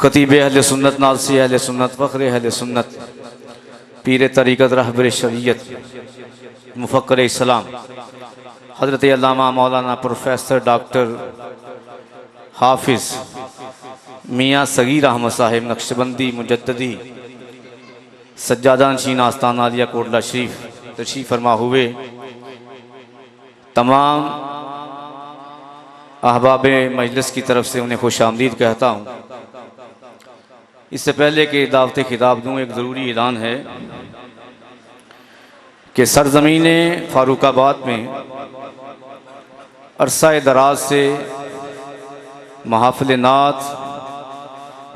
خطیب اہل سنت، ناصحِ اہل سنت، فخر اہل سنت، پیر طریقت، رہبر شریعت، مفکر اسلام حضرت علامہ مولانا پروفیسر ڈاکٹر حافظ میاں صغیر احمد صاحب نقشبندی مجددی سجادہ نشین آستانہ عالیہ کوٹلہ شریف تشریف فرما ہوئے تمام احباب مجلس کی طرف سے انہیں خوش آمدید کہتا ہوں۔ اس سے پہلے کہ دعوت خطاب دوں، ایک ضروری اعلان ہے کہ سرزمین فاروق آباد میں عرصہ دراز سے محافل نعت،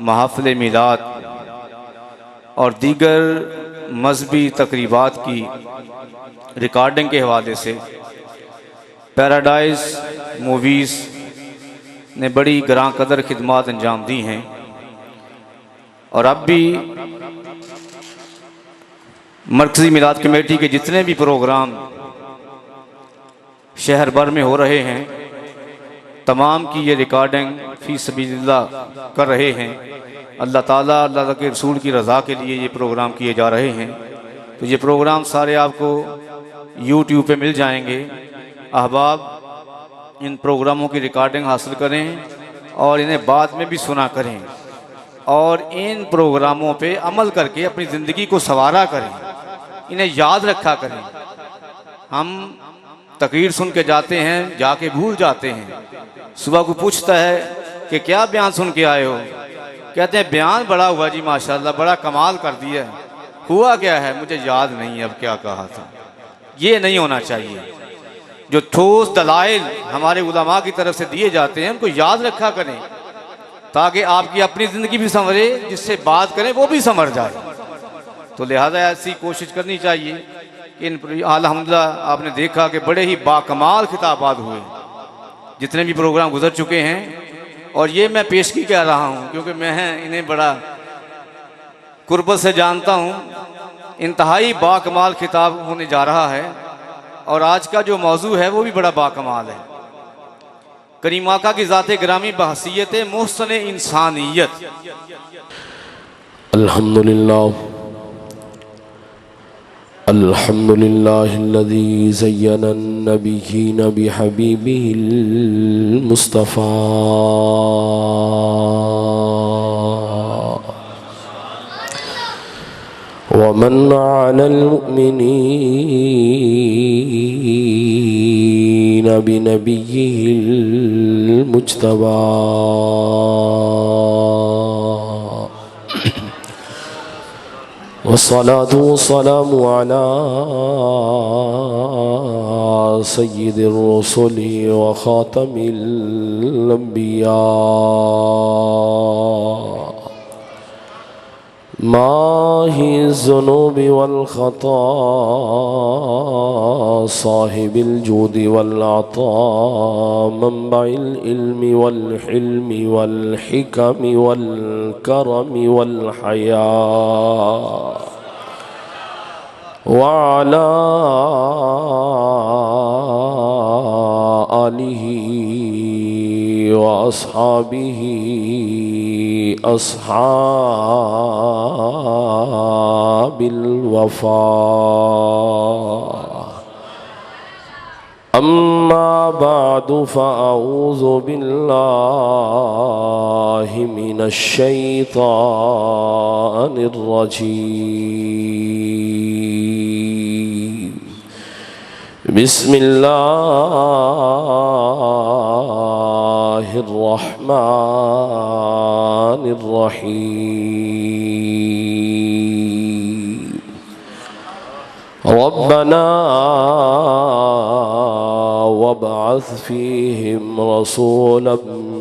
محافل میلاد اور دیگر مذہبی تقریبات کی ریکارڈنگ کے حوالے سے پیراڈائز موویز نے بڑی گراں قدر خدمات انجام دی ہیں، اور اب بھی مرکزی میلاد کمیٹی کے جتنے بھی پروگرام شہر بھر میں ہو رہے ہیں تمام کی یہ ریکارڈنگ فی سبیل اللہ کر رہے ہیں۔ اللہ تعالیٰ، اللہ کے رسول کی رضا کے لیے یہ پروگرام کیے جا رہے ہیں، تو یہ پروگرام سارے آپ کو یوٹیوب پہ مل جائیں گے۔ احباب ان پروگراموں کی ریکارڈنگ حاصل کریں اور انہیں بعد میں بھی سنا کریں، اور ان پروگراموں پہ عمل کر کے اپنی زندگی کو سنوارا کریں، انہیں یاد رکھا کریں۔ ہم تقریر سن کے جاتے ہیں، جا کے بھول جاتے ہیں۔ صبح کو پوچھتا ہے کہ کیا بیان سن کے آئے ہو؟ کہتے ہیں بیان بڑا ہوا جی، ماشاءاللہ بڑا کمال کر دیا۔ ہوا کیا ہے مجھے یاد نہیں اب کیا کہا تھا۔ یہ نہیں ہونا چاہیے۔ جو ٹھوس دلائل ہمارے علماء کی طرف سے دیے جاتے ہیں ان کو یاد رکھا کریں، تاکہ آپ کی اپنی زندگی بھی سنورے، جس سے بات کریں وہ بھی سنور جائے۔ تو لہذا ایسی کوشش کرنی چاہیے کہ الحمدللہ آپ نے دیکھا کہ بڑے ہی باکمال خطابات ہوئے جتنے بھی پروگرام گزر چکے ہیں، اور یہ میں پیشگی کہہ رہا ہوں کیونکہ میں انہیں بڑا قربت سے جانتا ہوں۔ انتہائی باکمال خطاب ہونے جا رہا ہے، اور آج کا جو موضوع ہے وہ بھی بڑا باکمال ہے۔ کریم آقا کی ذات گرامی بحیثیت محسن انسانیت۔ الحمدللہ الحمدللہ الذی زین النبیین بحبیبہ المصطفیٰ ومن علی المؤمنین بنبیہ المجتبی والصلاة والسلام على سید الرسل وخاتم الانبیاء ماحی الذنوب والخطا صاحب الجود والعطاء منبع العلم والحلم والحکم والکرم والحیاء وعلى آلہ وأصحابه أصحاب الوفاء أما بعد فأعوذ بالله من الشيطان الرجيم بسم الله الرحمن الرحيم ربنا وابعث فيهم رسولا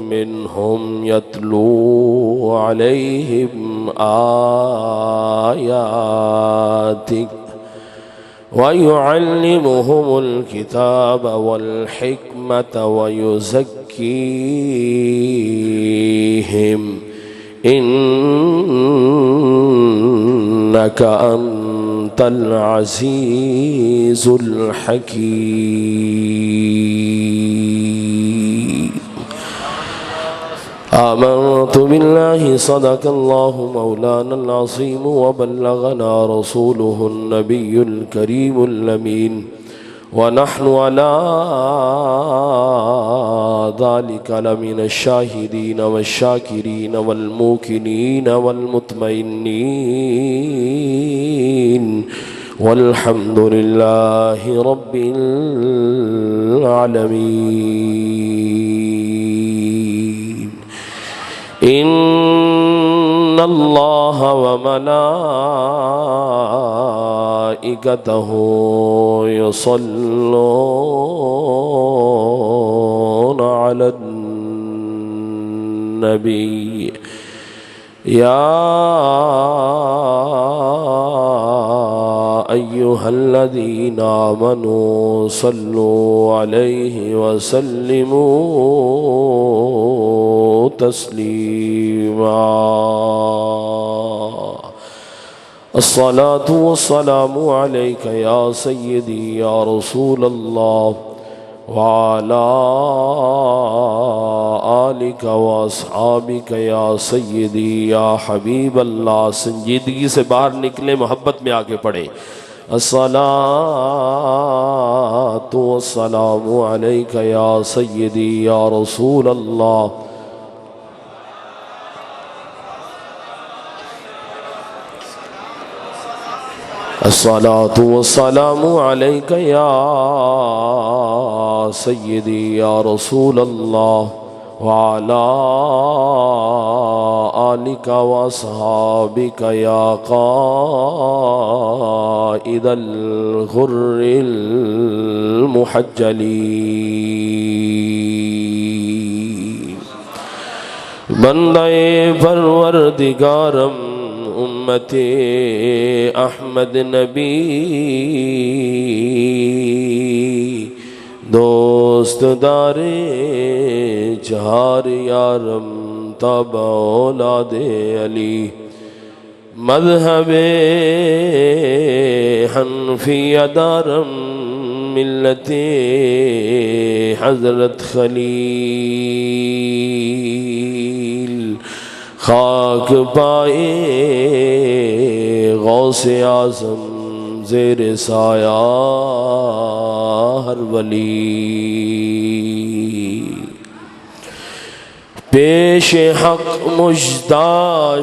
منهم يتلو عليهم آياتك ويعلمهم الكتاب والحكمة ويزكيهم إنك أنت العزيز الحكيم آمنت بالله صدق الله مولانا العظيم وبلغنا رسوله النبي الكريم الأمين ونحن على ذلك لمن الشاهدين والشاكرين والموقنين والمطمئنين والحمد لله رب العالمين. إن الله وملائكته يصلون على النبي يا أيها الذين آمنوا صلوا عليه وسلموا تسليما. الصلاة والسلام عليك يا سيدي يا رسول الله وعلى آلك واصحابك يا سيدي يا حبيب الله. سنجیدگی سے باہر نکلے، محبت میں آگے پڑھیں. الصلاة والسلام عليك يا سيدي يا رسول الله الصلاة والسلام عليك يا سيدي يا رسول الله وعلى آلك وأصحابك يا قائد الغر المحجلين. بندے پروردگارم امت احمد نبی، دوست دار چہار یارم تاب اولاد علی، مذہب حنفیہ دارم ملت حضرت خلیل، خاک پائے غوث اعظم زیر سایہ ہر ولی. پیش حق مژدہ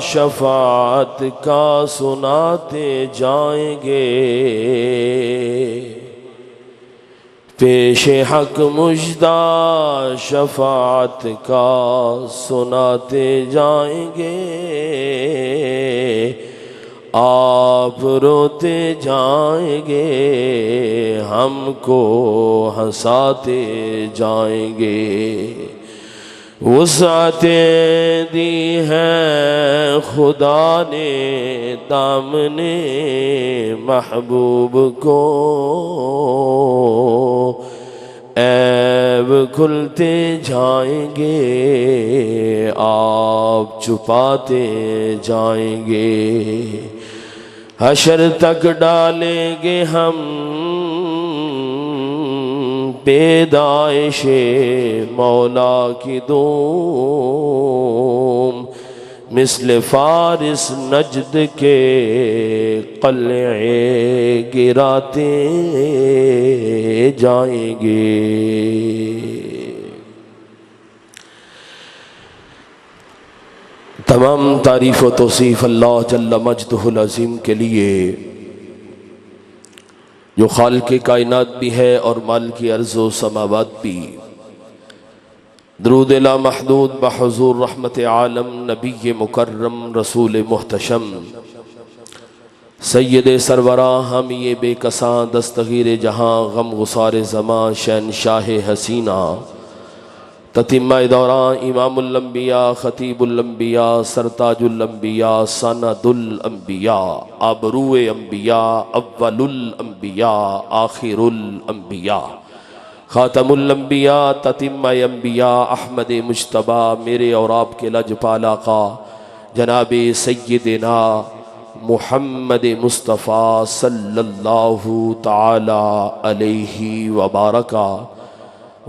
شفاعت کا سناتے جائیں گے، پیش حق مژدہ شفاعت کا سناتے جائیں گے. آپ روتے جائیں گے، ہم کو ہنساتے جائیں گے. وسعتیں دی ہیں خدا نے دامنے محبوب کو، عیب کھلتے جائیں گے، آپ چھپاتے جائیں گے. حشر تک ڈالیں گے ہم پیدائش مولا کی دوم، مثل فارس نجد کے قلعے گراتے جائیں گے. تمام تعریف و توصیف اللہ جل مجدہ العظیم کے لیے، جو خالق کائنات بھی ہے اور مالک ارض و سماوات بھی. درود لا محدود بحضور رحمت عالم نبی مکرم رسول محتشم سید سربراہ حامی بے کساں دستگیر جہاں غم غسار زماں شہنشاہ حسینہ تتمہ دوراں امام الانبیاء خطیب الانبیاء سرتاج الانبیاء سند الانبیاء آبرو انبیاء اول الانبیاء آخر الانبیاء خاتم الانبیاء تتمہ انبیاء احمد مجتبیٰ میرے اور آپ کے لجپال آقا جناب سیدنا محمد مصطفیٰ صلی اللہ تعالی علیہ وبارکہ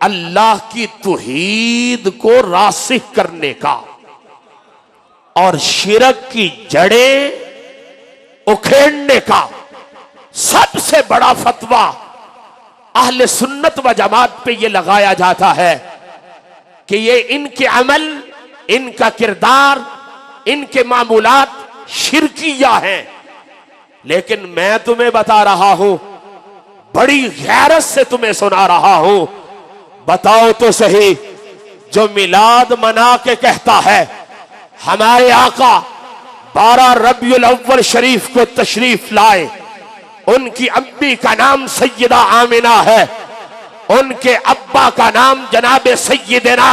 اللہ کی توحید کو راسخ کرنے کا اور شرک کی جڑیں اکھیڑنے کا سب سے بڑا فتویٰ اہل سنت و جماعت پہ یہ لگایا جاتا ہے کہ یہ ان کے عمل، ان کا کردار، ان کے معمولات شرکیہ ہیں. لیکن میں تمہیں بتا رہا ہوں، بڑی غیرت سے تمہیں سنا رہا ہوں، بتاؤ تو صحیح، جو میلاد منا کے کہتا ہے ہمارے آقا 12 ربیع الاول شریف کو تشریف لائے، ان کی امی کا نام سیدہ آمنہ ہے، ان کے ابا کا نام جناب سیدنا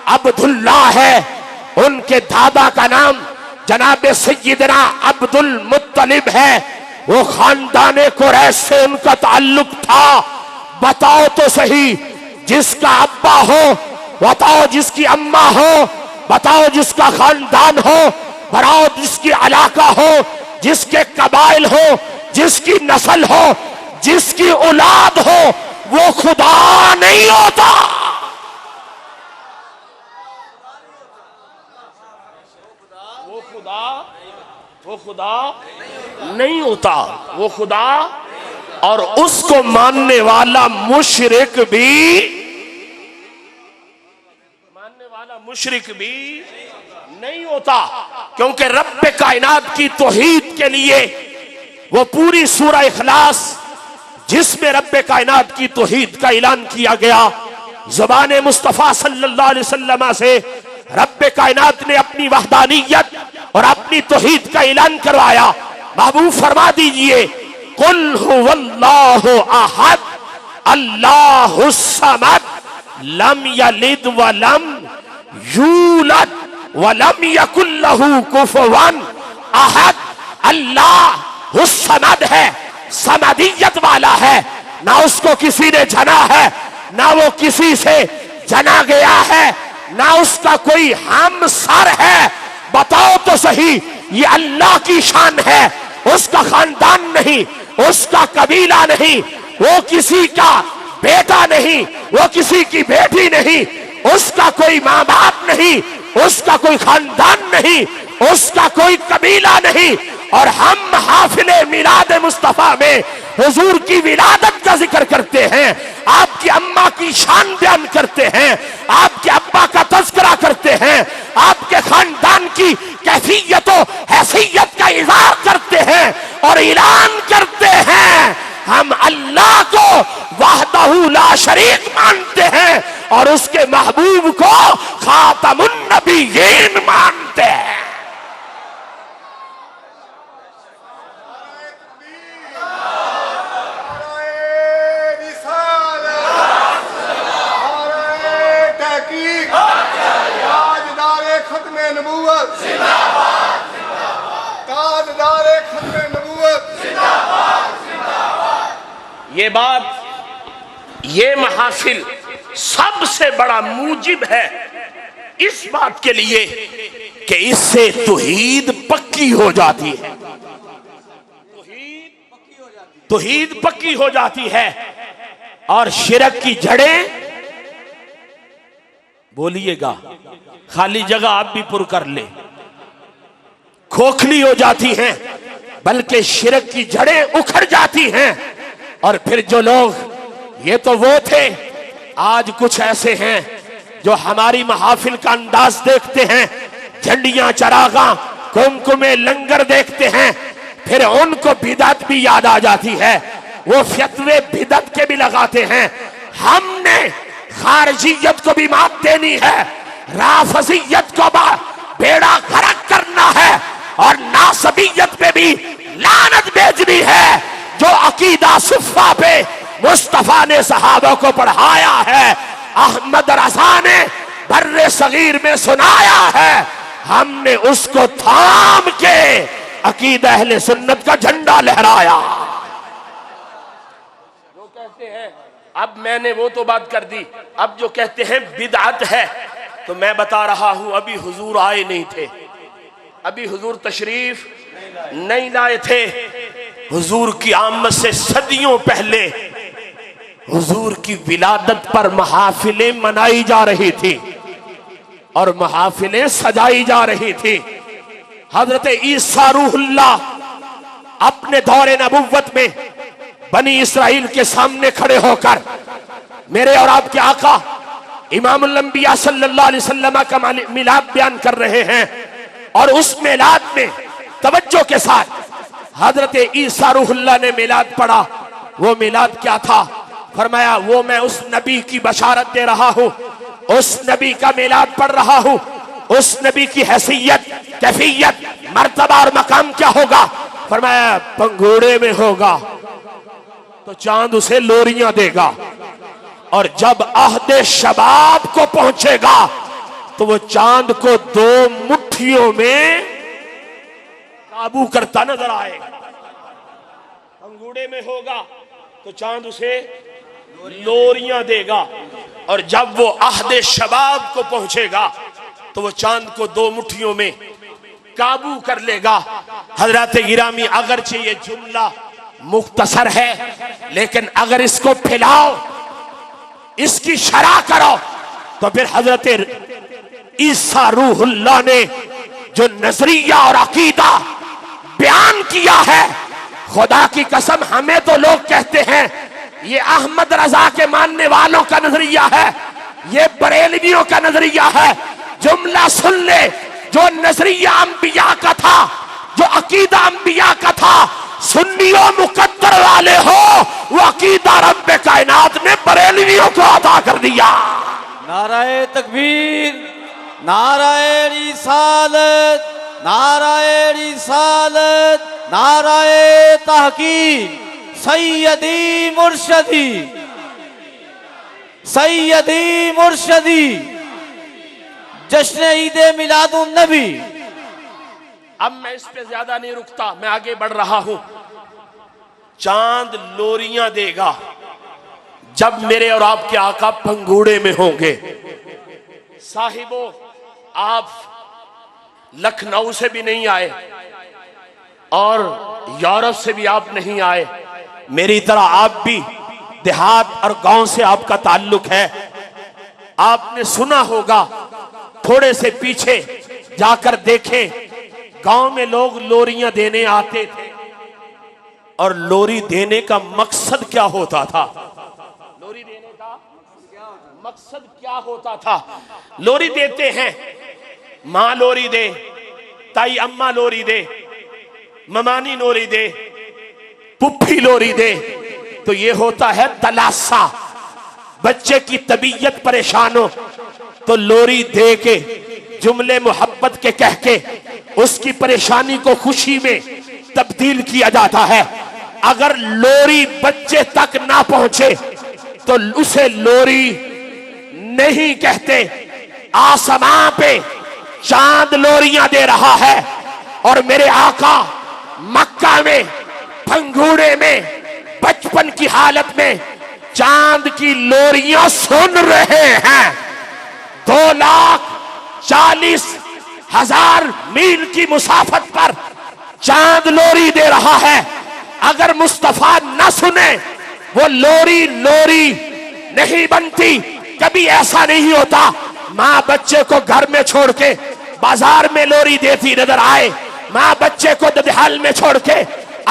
عبداللہ ہے، ان کے دادا کا نام جناب سیدنا عبد المطلب ہے، وہ خاندان قریش سے ان کا تعلق تھا. بتاؤ تو صحیح، جس کا ابا ہو، بتاؤ جس کی اماں ہو، بتاؤ جس کا خاندان ہو، بتاؤ جس کی علاقہ ہو، جس کے قبائل ہو، جس کی نسل ہو، جس کی اولاد ہو، وہ خدا نہیں ہوتا. وہ خدا نہیں ہوتا، وہ خدا اور اس کو ماننے والا مشرک بھی نہیں ہوتا. کیونکہ رب کائنات کی توحید کے لیے وہ پوری سورہ اخلاص جس میں رب کائنات کی توحید کا اعلان کیا گیا، زبان مصطفیٰ صلی اللہ علیہ وسلم سے رب کائنات نے اپنی وحدانیت اور اپنی توحید کا اعلان کروایا. محبوب فرما دیجئے قل هو اللہ احد اللہ الصمد لم یلد ولم یولد ولم یکن لہ کفوا احد. اللہ الصمد ہے، صمدیت والا ہے، نہ اس کو کسی نے جنا ہے، نہ وہ کسی سے جنا گیا ہے، نہ اس کا کوئی ہمسر ہے. بتاؤ تو صحیح، یہ اللہ کی شان ہے، اس کا خاندان نہیں، اس کا قبیلہ نہیں، وہ کسی کا بیٹا نہیں، وہ کسی کی بیٹی نہیں، اس کا کوئی ماں باپ نہیں، اس کا کوئی خاندان نہیں، اس کا کوئی قبیلہ نہیں. اور ہم حافل میلاد مصطفیٰ میں حضور کی ولادت کا ذکر کرتے ہیں، آپ کی اماں کی شان بیان کرتے ہیں، آپ کے ابا کا تذکرہ کرتے ہیں، آپ کے خاندان کی کیفیت و حیثیت کا اظہار کرتے ہیں اور اعلان کرتے ہیں ہم اللہ کو وحدہ لا شریک مانتے ہیں اور اس کے محبوب کو خاتم النبیین مانتے ہیں. یہ بات، یہ محافل سب سے بڑا موجب ہے اس بات کے لیے کہ اس سے توحید پکی ہو جاتی ہے، توحید پکی ہو جاتی ہے اور شرک کی جڑیں، بولیے گا خالی جگہ آپ بھی پر کر لیں، کھوکھلی ہو جاتی ہیں، بلکہ شرک کی جڑیں اکھڑ جاتی ہیں. اور پھر جو لوگ، یہ تو وہ تھے، آج کچھ ایسے ہیں جو ہماری محافل کا انداز دیکھتے ہیں، جھنڈیاں چراغاں کمکمے لنگر دیکھتے ہیں، پھر ان کو بدعت بھی یاد آ جاتی ہے، وہ فتوے بدعت کے بھی لگاتے ہیں. ہم نے خارجیت کو بھی مات دینی ہے، رافضیت کو بیڑا غرق کرنا ہے اور ناصبیت پہ بھی لعنت بھیجنی ہے. جو عقیدہ صفہ پہ مصطفیٰ نے صحابہ کو پڑھایا ہے، احمد رضا نے بر صغیر میں سنایا ہے، ہم نے اس کو تھام کے عقیدہ اہل سنت کا جھنڈا لہرایا. جو کہتے ہیں، اب میں نے وہ تو بات کر دی، اب جو کہتے ہیں بدعت ہے، تو میں بتا رہا ہوں ابھی حضور آئے نہیں تھے، ابھی حضور تشریف نہیں لائے تھے. حضور کی آمد سے صدیوں پہلے حضور کی ولادت پر محافلیں منائی جا رہی تھی اور محافلیں سجائی جا رہی تھی. حضرت عیسیٰ روح اللہ اپنے دور نبوت میں بنی اسرائیل کے سامنے کھڑے ہو کر میرے اور آپ کے آقا امام الانبیاء صلی اللہ علیہ وسلم کا میلاد بیان کر رہے ہیں. اور اس میلاد میں توجہ کے ساتھ حضرت عیسیٰ روح اللہ نے میلاد پڑھا. وہ میلاد کیا تھا؟ فرمایا وہ میں اس نبی کی بشارت دے رہا ہوں، اس نبی کا میلاد پڑھ رہا ہوں. اس نبی کی حیثیت، کیفیت، مرتبہ اور مقام کیا ہوگا؟ فرمایا پنگھوڑے میں ہوگا تو چاند اسے لوریاں دے گا، اور جب عہد شباب کو پہنچے گا تو وہ چاند کو 2 مٹھیوں میں قابو کرتا نظر آئے گا. پنگھوڑے میں ہوگا تو چاند اسے لوریاں دے گا، اور جب وہ عہد شباب کو پہنچے گا تو وہ چاند کو 2 مٹھیوں میں قابو کر لے گا. حضرات گرامی، اگرچہ یہ جملہ مختصر ہے لیکن اگر اس کو پھیلاؤ، اس کی شرح کرو، تو پھر حضرت عیسیٰ روح اللہ نے جو نظریہ اور عقیدہ بیان کیا ہے، خدا کی قسم ہمیں تو لوگ کہتے ہیں یہ احمد رضا کے ماننے والوں کا نظریہ ہے، یہ بریلویوں کا نظریہ ہے. جملہ سن لے، جو نظریہ انبیاء کا تھا، جو عقیدہ انبیاء کا تھا، سنی و مقدر والے ہو، وہ عقیدہ رب کائنات نے بریلویوں کو عطا کر دیا. نعرہ تکبیر، نعرہ رسالت، نعرہ رسالت، نعرہ تحقیق. سیدی مرشدی، سیدی مرشدی، جشن عید میلاد النبی. اب میں اس پہ زیادہ نہیں رکتا، میں آگے بڑھ رہا ہوں. چاند لوریاں دے گا جب میرے اور آپ کے آقا پنگھوڑے میں ہوں گے. صاحبو، آپ لکھنؤ سے بھی نہیں آئے اور یورپ سے بھی آپ نہیں آئے، میری طرح آپ بھی دیہات اور گاؤں سے آپ کا تعلق ہے. آپ نے سنا ہوگا، تھوڑے سے پیچھے جا کر دیکھیں، گاؤں میں لوگ لوریاں دینے آتے تھے. اور لوری دینے کا مقصد کیا ہوتا تھا؟ لوری دینے کا مقصد کیا ہوتا تھا؟ لوری دیتے ہیں، ماں لوری دے، تائی اماں لوری دے، ممانی لوری دے، پپھی لوری دے، تو یہ ہوتا ہے دلاسا. بچے کی طبیعت پریشان ہو تو لوری دے کے، جملے محبت کے کہہ کے اس کی پریشانی کو خوشی میں تبدیل کیا جاتا ہے. اگر لوری بچے تک نہ پہنچے تو اسے لوری نہیں کہتے. آسمان پہ چاند لوریاں دے رہا ہے اور میرے آقا مکہ میں پنگھوڑے میں بچپن کی حالت میں چاند کی لوریاں سن رہے ہیں. 2,40,000 میل کی مسافت پر چاند لوری دے رہا ہے. اگر مصطفیٰ نہ سنے وہ لوری نہیں بنتی. کبھی ایسا نہیں ہوتا ماں بچے کو گھر میں چھوڑ کے بازار میں لوری دیتی نظر آئے، ماں بچے کو ننہال میں چھوڑ کے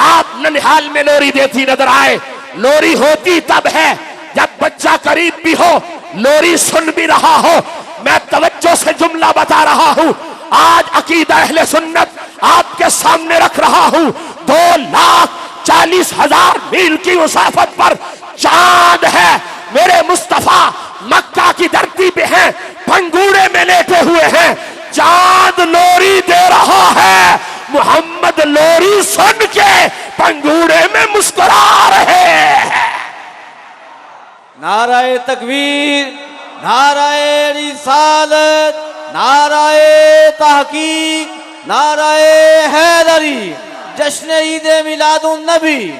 آپ ننہال میں لوری دیتی نظر آئے. لوری ہوتی تب ہے جب بچہ قریب بھی ہو، لوری سن بھی رہا ہو. میں توجہ سے جملہ بتا رہا ہوں، آج عقیدہ اہل سنت آپ کے سامنے رکھ رہا ہوں. 2,40,000 میل کی مسافت پر چاند ہے. میرے مصطفیٰ مکہ کی دھرتی پہ ہیں، پنگھوڑے میں لیٹے ہوئے ہیں. چاند لوری دے رہا ہے، محمد لوری سن کے پنگھوڑے میں مسکرا رہے ہیں. نعرہ تکبیر، نعرہ رسالت، نعرہ تحقیق، نعرہ حیدری، جشن عید میلاد النبی.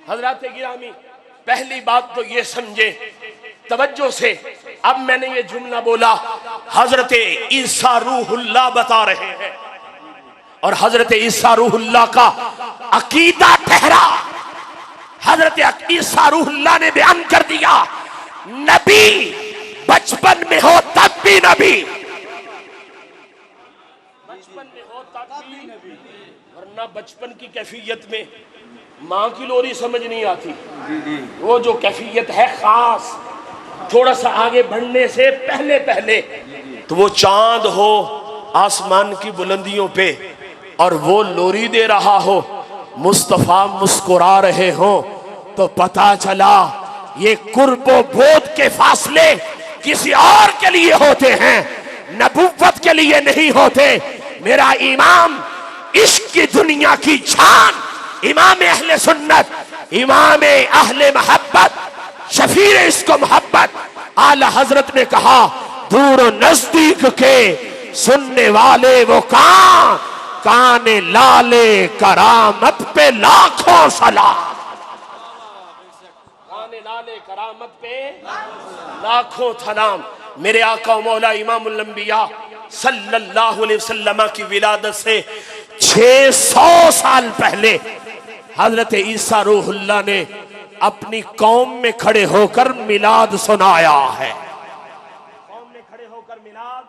حضرات گرامی، پہلی بات تو یہ سمجھے توجہ سے، اب میں نے یہ جملہ بولا، حضرت عیسیٰ روح اللہ بتا رہے ہیں اور حضرت عیسیٰ روح اللہ کا عقیدہ ٹھہرا. حضرت حضرت عیسیٰ روح اللہ نے بیان کر دیا، نبی بچپن میں ہو تب بھی نبی، بچپن میں ہو تب بھی نبی، ورنہ بچپن کی کیفیت میں ماں کی لوری سمجھ نہیں آتی، وہ جو کیفیت ہے خاص، تھوڑا سا آگے بڑھنے سے پہلے پہلے تو وہ چاند ہو آسمان کی بلندیوں پہ اور وہ لوری دے رہا ہو، مصطفیٰ مسکرا رہے ہوں، تو پتا چلا یہ قرب و بود کے فاصلے کسی اور کے لیے ہوتے ہیں، نبوت کے لیے نہیں ہوتے۔ میرا امام عشق کی دنیا کی جان، امام اہل سنت، امام اہل محبت، شفیع عشق و محبت، اعلی حضرت نے کہا دور و نزدیک کے سننے والے وہ کان لالے کرامت پہ لاکھوں سلام، کان لالے کرامت پہ لاکھوں سلام۔ میرے آقا و مولا امام الانبیاء صلی اللہ علیہ وسلم کی ولادت سے 600 سال پہلے حضرت عیسیٰ روح اللہ نے اپنی قوم میں کھڑے ہو کر میلاد سنایا ہے، قوم میں کھڑے ہو کر میلاد۔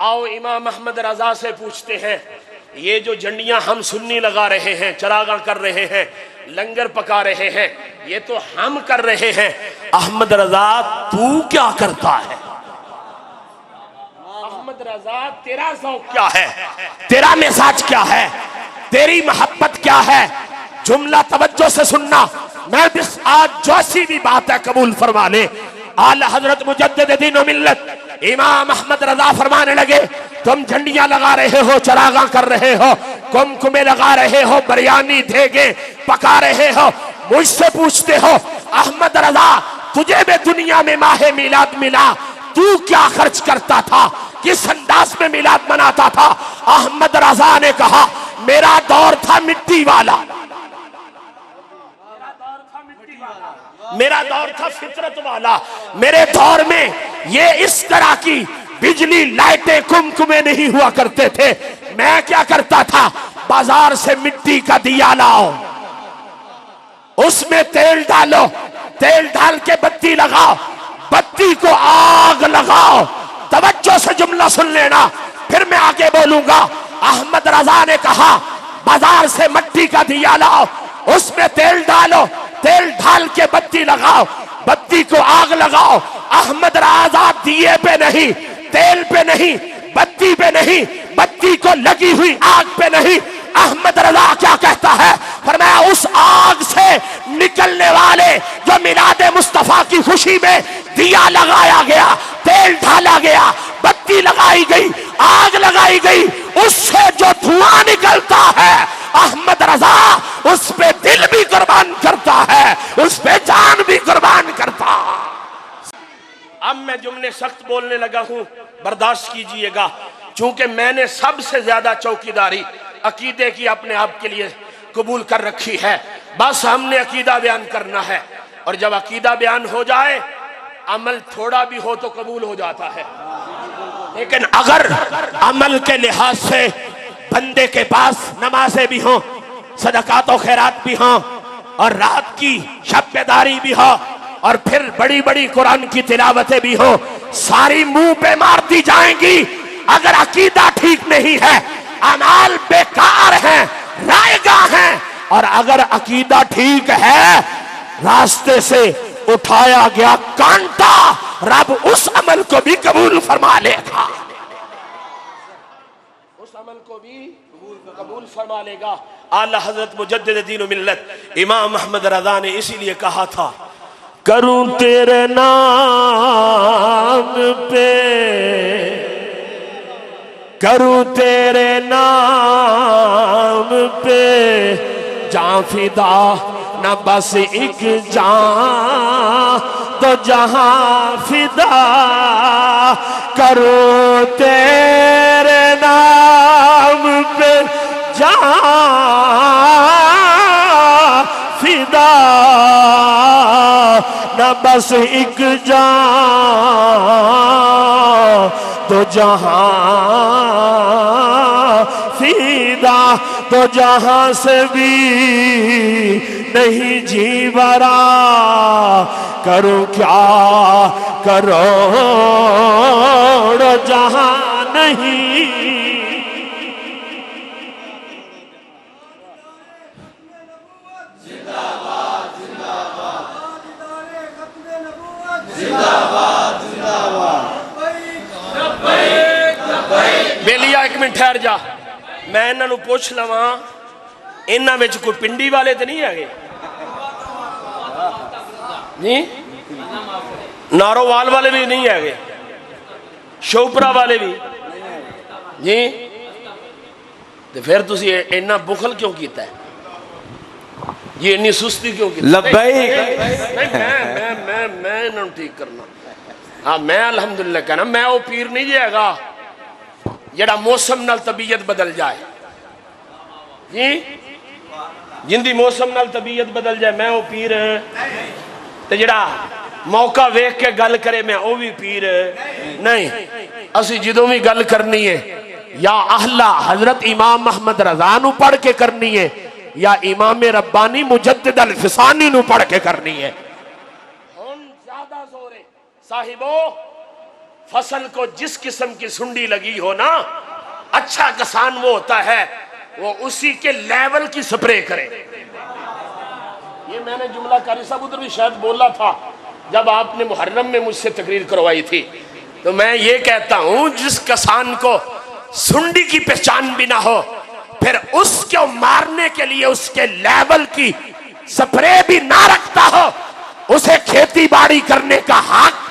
آؤ امام احمد رضا سے پوچھتے ہیں، یہ جو جھنڈیاں ہم سنی لگا رہے ہیں، چراغاں کر رہے ہیں، لنگر پکا رہے ہیں، یہ تو ہم کر رہے ہیں، احمد رضا تو کیا کرتا ہے؟ احمد رضا تیرا ذوق کیا ہے؟ تیرا مزاج کیا ہے؟ تیری محبت کیا ہے؟ جملہ توجہ سے سننا، میں بس آج جو سی بھی بات ہے قبول فرما لے۔ اعلی حضرت مجدد دین و ملت امام احمد رضا فرمانے لگے، تم جھنڈیاں لگا رہے ہو، چراغاں کر رہے ہو، کمکمے لگا رہے ہو، بریانی دھیگے پکا رہے ہو، مجھ سے پوچھتے ہو احمد رضا تجھے بھی دنیا میں ماہ میلاد ملا، تو کیا خرچ کرتا تھا، کس انداز میں میلاد مناتا تھا؟ احمد رضا نے کہا میرا دور تھا مٹی والا، میرا دور تھا فطرت والا، میرے دور میں یہ اس طرح کی بجلی لائٹیں کمکمے نہیں ہوا کرتے تھے، میں کیا کرتا تھا، بازار سے مٹی کا دیا لاؤ، اس میں تیل ڈالو، تیل ڈال کے بتی لگاؤ، بتی کو آگ لگاؤ۔ توجہ سے جملہ سن لینا، پھر میں آگے بولوں گا۔ احمد رضا نے کہا بازار سے مٹی کا دیا لاؤ، اس میں تیل ڈالو، تیل ڈال کے بتی لگاؤ، بتی کو آگ لگاؤ۔ احمد رضا دیے پہ نہیں، تیل پہ نہیں، بتی پہ نہیں، بتی کو لگی ہوئی آگ پہ نہیں، احمد رضا کیا کہتا ہے؟ فرمایا اس آگ سے نکلنے والے جو میلاد مصطفیٰ کی خوشی میں دیا لگایا گیا، تیل ڈالا گیا، بتی لگائی گئی، آگ لگائی گئی، اس سے جو دھواں نکلتا ہے احمد رضا اس پہ دل بھی قربان کرتا ہے، اس پہ جان بھی قربان کرتا۔ اب میں جملے سخت بولنے لگا ہوں، برداشت کیجئے گا، چونکہ میں نے سب سے زیادہ چوکیداری عقیدے کی اپنے آپ کے لیے قبول کر رکھی ہے، بس ہم نے عقیدہ بیان کرنا ہے، اور جب عقیدہ بیان ہو جائے عمل تھوڑا بھی ہو تو قبول ہو جاتا ہے، لیکن اگر عمل کے لحاظ سے بندے کے پاس نمازیں بھی ہوں، صدقات و خیرات بھی ہوں، اور رات کی شب بیداری بھی ہو، اور پھر بڑی بڑی قرآن کی تلاوتیں بھی ہو، ساری منہ پہ مار دی جائیں گی، اگر عقیدہ ٹھیک نہیں ہے اعمال بیکار ہیں، رائے گاہ ہیں، اور اگر عقیدہ ٹھیک ہے راستے سے اٹھایا گیا کانٹا رب اس عمل کو بھی قبول فرما لے گا، اس عمل کو بھی قبول فرما لے گا۔ اعلی حضرت مجدد دین و ملت امام احمد رضا نے اسی لیے کہا تھا کروں تیرے نام پہ، کروں تیرے نام پہ جان فدا، نہ بس ایک جان تو جہاں فدا، کروں تیرے نام پہ جان فدا، نہ بس ایک جان تو جہاں فیدا تو جہاں سے بھی نہیں جی برا کروں کیا کروڑ جہاں نہیں بیلیا ایک منٹ ٹھہر جا میں انہاں نو پوچھ لواں انہاں وچ کوئی پنڈی والے تے نہیں ہے جی نارووال والے بھی نہیں ہے شوپرا والے بھی جی تو پھر تسی اتنا بخل کیوں کیتا ہے یہ اتنی سستی کیوں کیتا ہے لبیک میں انہوں ٹھیک کرنا ہاں میں الحمدللہ کہنا میں وہ پیر نہیں جائے گا جڑا موسم نال طبیعت بدل جائے جی جن دی موسم نال طبیعت بدل جائے میں وہ پیر تے جڑا موقع ویکھ کے گل کرے میں وہ بھی پیر نہیں اسی جدوں بھی گل کرنی ہے یا اہلا حضرت امام محمد رضا نو پڑھ کے کرنی ہے یا امام ربانی مجدد الفسانی نو پڑھ کے کرنی ہے زیادہ زور ہے صاحبو فصل کو جس قسم کی سنڈی لگی ہو نا اچھا کسان وہ ہوتا ہے وہ اسی کے لیول کی سپرے کرے یہ میں نے جملہ قاری صاحب ادھر بھی شاید بولا تھا جب آپ نے محرم میں مجھ سے تقریر کروائی تھی تو میں یہ کہتا ہوں جس کسان کو سنڈی کی پہچان بھی نہ ہو پھر اس کو مارنے کے لیے اس کے لیول کی سپرے بھی نہ رکھتا ہو اسے کھیتی باڑی کرنے کا حق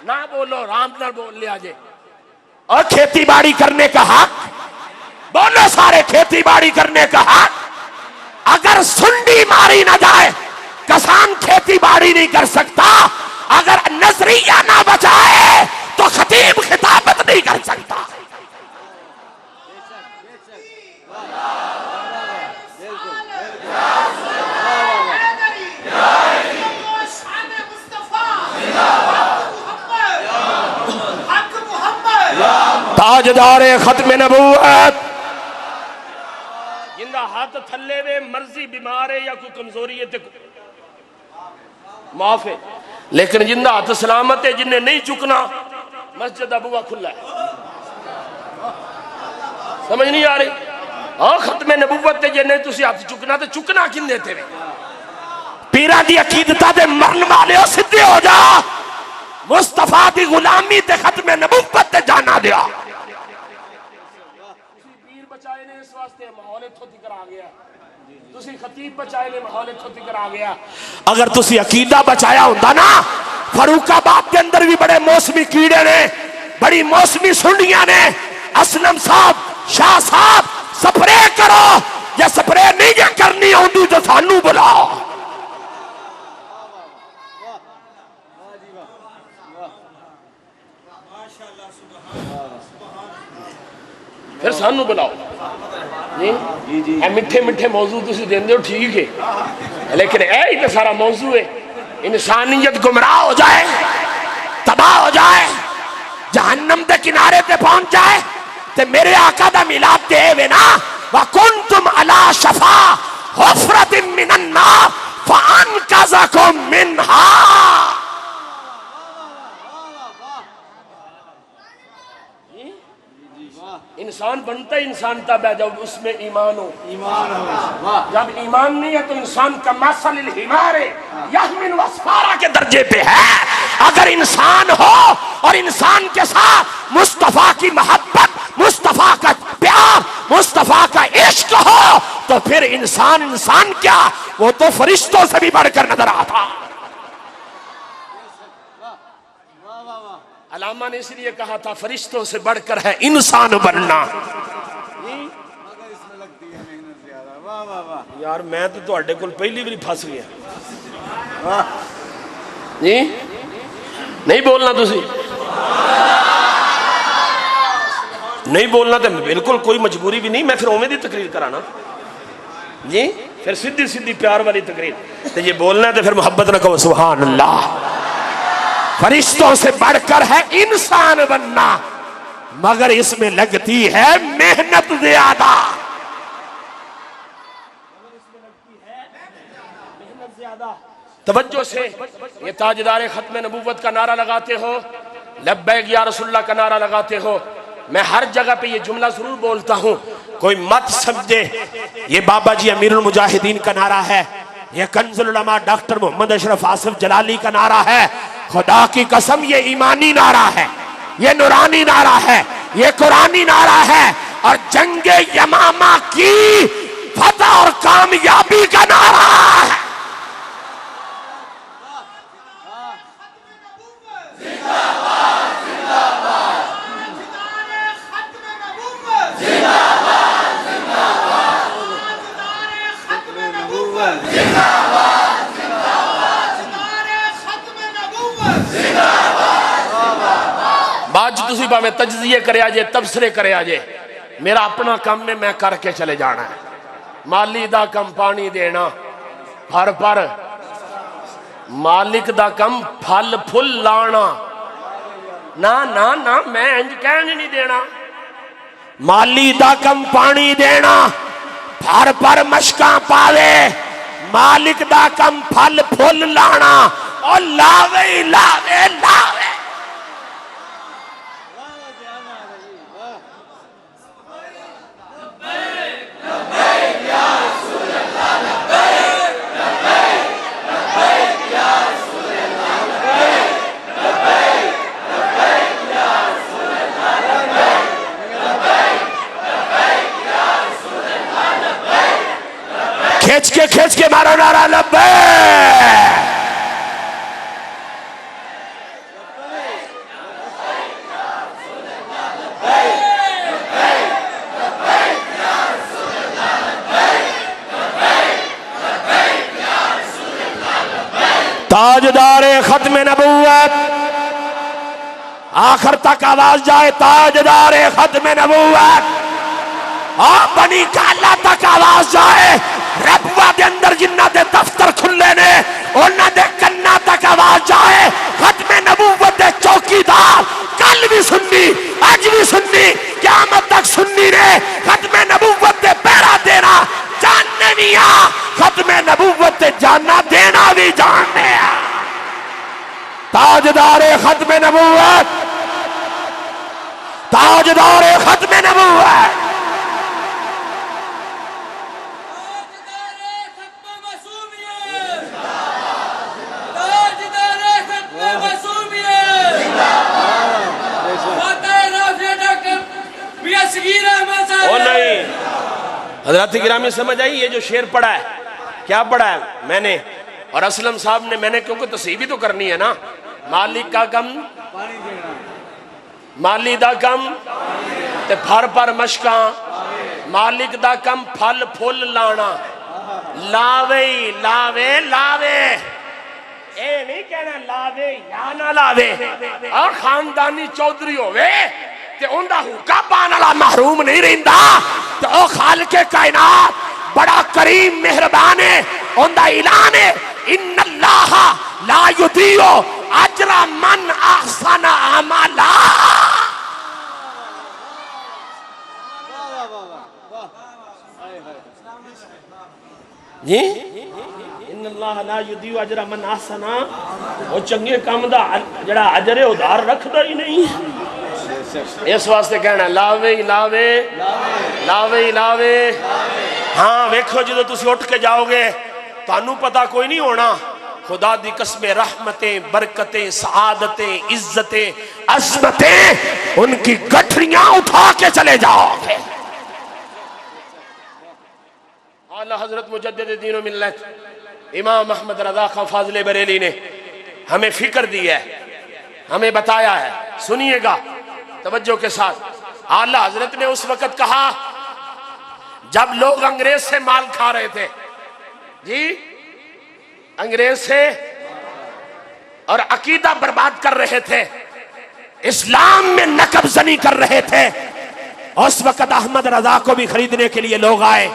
نہ بولو رام نہ بول لیا جے اور کھیتی باڑی کرنے کا حق بولو سارے کھیتی باڑی کرنے کا حق اگر سنڈی ماری نہ جائے کسان کھیتی باڑی نہیں کر سکتا اگر نظریہ نہ بچائے تو خطیب خطابت نہیں کر سکتا تاجدار ختم نبوت جندہ ہاتھ تھلے وے مرضی بیمار ہے یا کوئی کمزوری ہے معاف ہے لیکن جندہ ہاتھ سلامت ہے جنہیں نہیں چکنا مسجد ابوا کھلا ہے سمجھ نہیں آ رہی ختم نبوت ہے جنہیں تسی ہاتھ چکنا تو چکنا کن دیتے ہیں پیرا دی عقیدتہ دے مرن والے ہو سدھے ہو جا مصطفیٰ دی غلامی تے ختم نبوت تے جانا دیا پیر بچائے نے اس واسطے ماحول تھوتی کر آ گیا تسی خطیب بچائے نے ماحول تھوتی کر آ گیا اگر تسی عقیدہ بچایا ہوتا نا فاروق آباد کے اندر بھی بڑے موسمی کیڑے نے بڑی موسمی سنڈیاں نے اسلم صاحب شاہ صاحب سپرے کرو یا سپرے نہیں جا کرنی ہوندی تو سانو بلاؤ پھر سانو بلاؤ مٹھے مٹھے موضوع تسی دین دیو ٹھیک ہے لیکن ہی تو سارا موضوع ہے انسانیت گمراہ ہو جائے تباہ ہو جائے جہنم دے کنارے تے پہنچ جائے تے میرے آقا دا ملاد دے وے نا وَكُنْتُمْ عَلَى شَفَا حُفْرَةٍ مِّنَ النَّارِ فَأَنْقَذَكُمْ مِنْهَا انسان بنتا ہے انسان تب ہے جب اس میں ایمان ہو جب ایمان نہیں ہے تو انسان کا مثل الحمار یحمل اسفارا کے درجے پہ ہے اگر انسان ہو اور انسان کے ساتھ مصطفیٰ کی محبت مصطفیٰ کا پیار مصطفیٰ کا عشق ہو تو پھر انسان کیا وہ تو فرشتوں سے بھی بڑھ کر نظر آتا علامہ نے اس لیے کہا تھا فرشتوں سے بڑھ کر ہے انسان بننا یار میں تو تواڈے کول پہلی باری پھس گیا جی نہیں بولنا تسی نہیں بولنا تو بالکل کوئی مجبوری بھی نہیں میں پھر اوویں دی تقریر کرانا جی پھر سیدھی سیدھی پیار والی تقریر تو یہ بولنا ہے تو پھر محبت نہ کہو سبحان اللہ فرشتوں سے بڑھ کر ہے انسان بننا مگر اس میں لگتی ہے محنت زیادہ. توجہ سے یہ تاجدار ختم نبوت کا نعرہ لگاتے ہو، لبیک یا رسول اللہ کا نعرہ لگاتے ہو. میں ہر جگہ پہ یہ جملہ ضرور بولتا ہوں، کوئی مت سمجھے یہ بابا جی امیر المجاہدین کا نعرہ ہے، یہ کنز العلماء ڈاکٹر محمد اشرف آصف جلالی کا نعرہ ہے. خدا کی قسم یہ ایمانی نعرہ ہے، یہ نورانی نعرہ ہے، یہ قرآنی نعرہ ہے، اور جنگ یمامہ کی فتح اور کامیابی کا نعرہ ہے. باج تسی با میں تجزیے کرے آجے، تبصرے کرے آجے، میرا اپنا کام میں کر کے چلے جانا ہے. مالی دا کم پانی دینا ہر پر، مالک دا کم پھل پھل لانا. نا میں انج کہنے نہیں دینا. مالی دا کم پانی دینا ہر پر مشکاں پاوے، مالک دا کم پھل پھل لانا اور لاوے لاوے لاوے. کھینچ کے مارو نعرہ لبیک. تاجدار ختم نبوت، آخر تک آواز جائے تاجدار ختم نبوت، اور بنی کالا تک آواز جائے. ربوہ دے اندر جنہ دے دفتر کھلے نے انہ دے کنہ تک آواز جائے. ختم نبوت دے چوکیدار کل بھی سنی، آج بھی سنی، قیامت تک سنی نے. ختم نبوت دے پیرا دینا جاننے بھی آ، ختم نبوت دے جانا دینا بھی جاننے آ. تاجدار ختم نبوت، تاجدار ختم نبوت. حضرات گرامی سمجھ آئی یہ جو شعر پڑھا ہے، کیا پڑھا ہے میں نے اور اسلم صاحب نے؟ میں نے کیونکہ تصحیح بھی تو کرنی ہے نا. مالک کا کم مالی دا کم تے پھر پر مشکاں، مالک دا کم پھل پھل لانا. لاوے لاوے لاوے، اے نہیں کہنا لاوے یا نہ لاوے. اور خاندانی چودھری ہوئے تے اندہ حقہ پانالا محروم نہیں رہندا. تو او خالق کائنات بڑا کریم مہربان ہے، اندہ اعلان ہے ان اللہ لا یضیع اجر من احسن عملا. جی ان اللہ لا یضیع اجر من احسن، وہ چنگے کام دا جڑا اجر ادھار رکھدا ہی نہیں. اس واسطے کہنا لاوے لاوے لاوے لاوے. ہاں ویکھو جدو تسی اٹھ کے جاؤ گے تانوں پتہ کوئی نہیں ہونا. خدا دی قسم رحمتیں، برکتیں، سعادتیں، عزتیں، عظمتیں ان کی گٹھریاں اٹھا کے چلے جاؤ گے. اعلی حضرت مجدد دین و ملت امام احمد رضا خان فاضل بریلی نے ہمیں فکر دی ہے، ہمیں بتایا ہے. سنیے گا توجہ کے ساتھ. اعلی حضرت نے اس وقت کہا جب لوگ انگریز سے مال کھا رہے تھے، جی انگریز سے، اور عقیدہ برباد کر رہے تھے، اسلام میں نقب زنی کر رہے تھے، اس وقت احمد رضا کو بھی خریدنے کے لیے لوگ آئے.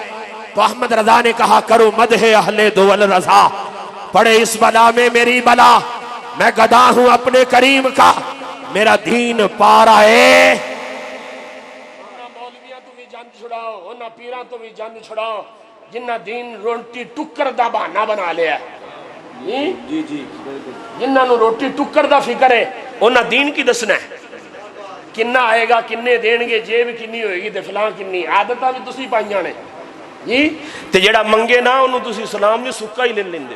تو احمد رضا نے کہا کرو مدح اہل دول رضا، پڑے اس بلا میں میری بلا، میں گدا ہوں اپنے کریم کا، میرا دین پا رہا ہے انہاں پیراں تو بھی جان چھڑاؤ جنہ دین روٹی ٹکر دا بہانہ بنا لیا ہے، جنہ نو روٹی ٹکر دا فکر ہے انہاں دین کی دسنا ہے، کنہ آئے گا کنے دین گے جیب کنی ہوئے گی تے فلاں کنی، عادتہ بھی تسی پائیاں نے جی تے جڑا منگے نہ انہوں تسی سلام نہیں سکا ہی لین دے۔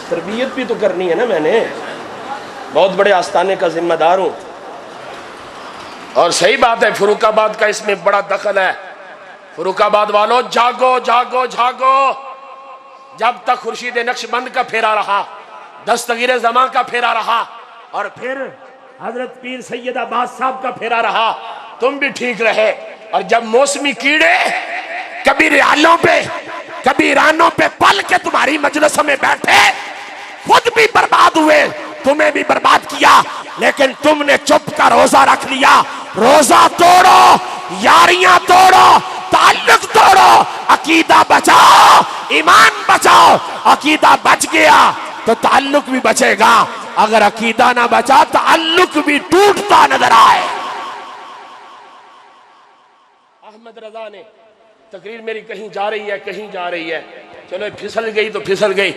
تربیت بھی تو کرنی ہے نا، میں نے بہت بڑے آستانے کا ذمہ دار ہوں، اور صحیح بات ہے فروخ آباد کا اس میں بڑا دخل ہے۔ فروخ آباد والوں جاگو جاگو جاگو، جب تک خورشید نقش بند کا پھیرا رہا، دستگیر زمان کا پھیرا رہا، اور پھر حضرت پیر سید عباس صاحب کا پھیرا رہا، تم بھی ٹھیک رہے، اور جب موسمی کیڑے کبھی ریالوں پہ کبھی ایرانوں پہ پل کے تمہاری مجلس میں بیٹھے، خود بھی برباد ہوئے، تمہیں بھی برباد کیا، لیکن تم نے چپ کا روزہ رکھ لیا۔ روزہ توڑو، یاریاں توڑو، تعلق توڑو، عقیدہ بچاؤ، ایمان بچاؤ۔ عقیدہ بچ گیا تو تعلق بھی بچے گا، اگر عقیدہ نہ بچا تعلق بھی ٹوٹتا نظر آئے۔ احمد رضا نے تقریر میری کہیں جا رہی ہے کہیں جا رہی ہے، چلو پھسل گئی تو پھسل گئی۔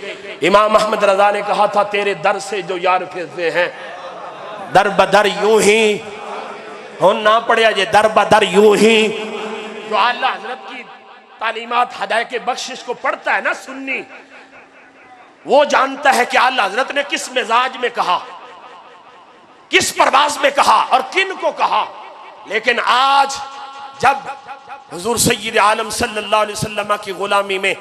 امام احمد رضا نے کہا تھا تیرے در سے جو یار پھرتے ہیں در بدر یوں ہی ہون نہ پڑیا جے، در بدر یوں ہی۔ جو اعلیٰ حضرت کی تعلیمات ہدایت بخشش کو پڑھتا ہے نا سنی، وہ جانتا ہے کہ اعلیٰ حضرت نے کس مزاج میں کہا، کس پرواز میں کہا اور کن کو کہا۔ لیکن آج جب حضور سید عالم صلی اللہ علیہ وسلم کی غلامی میں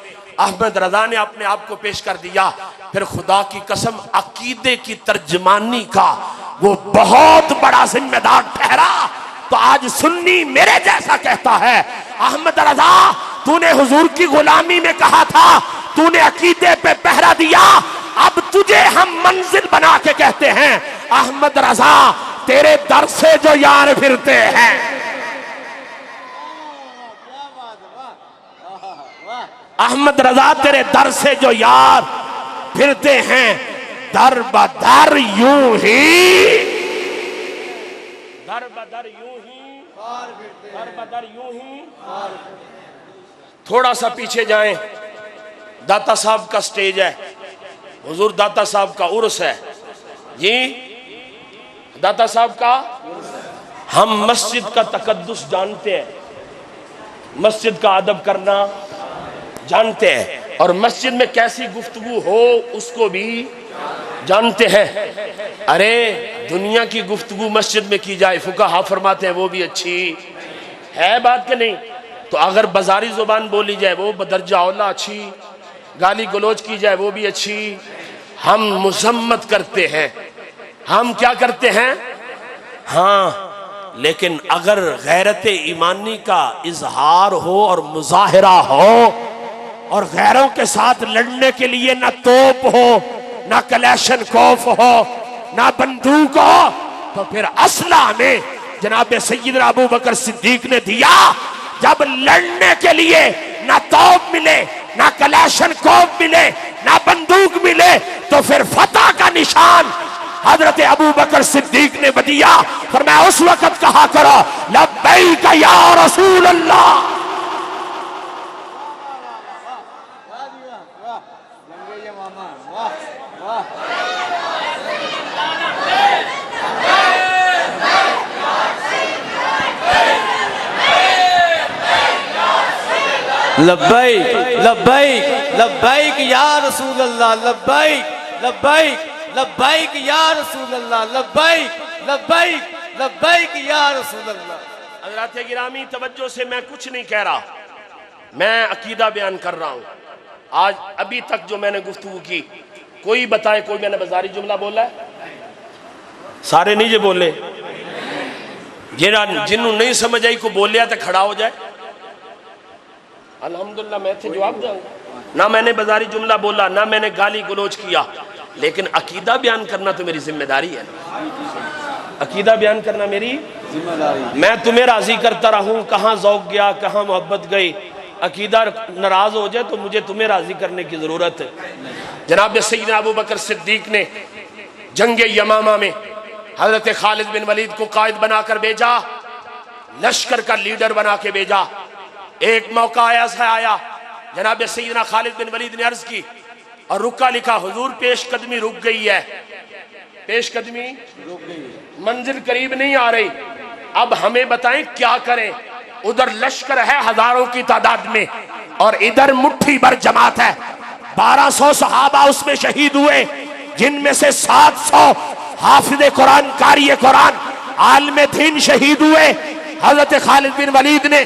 احمد رضا نے اپنے آپ کو پیش کر دیا، پھر خدا کی قسم عقیدے کی ترجمانی کا وہ بہت بڑا ذمہ دار ٹھہرا۔ تو آج سنی میرے جیسا کہتا ہے احمد رضا تو نے حضور کی غلامی میں کہا تھا، تو نے عقیدے پہ پہرا دیا، اب تجھے ہم منزل بنا کے کہتے ہیں احمد رضا تیرے در سے جو یار پھرتے ہیں، احمد رضا تیرے در سے جو یار پھرتے ہیں، در بدر یوں ہی، در بدر یوں ہی، در بدر یوں ہی۔ تھوڑا سا پیچھے جائیں، داتا صاحب کا سٹیج ہے، حضور داتا صاحب کا عرس ہے جی، داتا صاحب کا۔ ہم مسجد کا تقدس جانتے ہیں، مسجد کا ادب کرنا جانتے ہیں، اور مسجد میں کیسی گفتگو ہو اس کو بھی جانتے ہیں۔ ارے دنیا کی گفتگو مسجد میں کی جائے فقہا فرماتے ہیں وہ بھی اچھی ہے بات کہ نہیں، تو اگر بازاری زبان بولی جائے وہ بدرجہ اولا اچھی، گالی گلوچ کی جائے وہ بھی اچھی۔ ہم مذمت کرتے ہیں، ہم کیا کرتے ہیں؟ ہاں، لیکن اگر غیرت ایمانی کا اظہار ہو اور مظاہرہ ہو، اور غیروں کے ساتھ لڑنے کے لیے نہ توپ ہو، نہ کلیشن کوف ہو، نہ بندوق ہو، تو پھر اسلحہ میں جناب سیدنا ابو بکر صدیق نے دیا۔ جب لڑنے کے لیے نہ توپ ملے، نہ کلیشن کوف ملے، نہ بندوق ملے، تو پھر فتح کا نشان حضرت ابو بکر صدیق نے بدیا۔ فرمایا اس وقت کہا کرو لبیک یا رسول اللہ۔ لبیک لبیک لبیک یا رسول اللہ، لبیک لبیک لبیک یا رسول اللہ، لبیک لبیک لبیک یا رسول اللہ۔ حضرات گرامی توجہ سے میں کچھ نہیں کہہ رہا، میں عقیدہ بیان کر رہا ہوں۔ آج ابھی تک جو میں نے گفتگو کی، کوئی بتائے کوئی میں نے بازاری جملہ بولا ہے؟ سارے نہیں جو بولے، جنہوں نہیں سمجھ آئی کو بولیا تو کھڑا ہو جائے۔ الحمدللہ میں تھے جواب دوں گا، نہ میں نے بازاری جملہ بولا، نہ میں نے گالی گلوچ کیا، لیکن عقیدہ بیان کرنا تو میری ذمہ داری ہے۔ عقیدہ بیان کرنا میری ذمہ داری۔ میں تمہیں راضی کرتا رہوں، کہاں ذوق گیا کہاں محبت گئی، عقیدہ ناراض ہو جائے تو مجھے تمہیں راضی کرنے کی ضرورت ہے۔ جناب سیدنا ابو بکر صدیق نے جنگ یمامہ میں حضرت خالد بن ولید کو قائد بنا کر بھیجا، لشکر کا لیڈر بنا کے بھیجا۔ ایک موقع ایسا آیا، جناب سیدنا خالد بن ولید نے عرض کی اور رکا لکھا، حضور پیش قدمی رک گئی ہے، پیش قدمی منزل قریب نہیں آ رہی، اب ہمیں بتائیں کیا کریں؟ ادھر لشکر ہے ہزاروں کی تعداد میں اور ادھر مٹھی بھر جماعت ہے، 1200 صحابہ اس میں شہید ہوئے، جن میں سے 700 حافظ قرآن، قاری قرآن، عالم دین شہید ہوئے۔ حضرت خالد بن ولید نے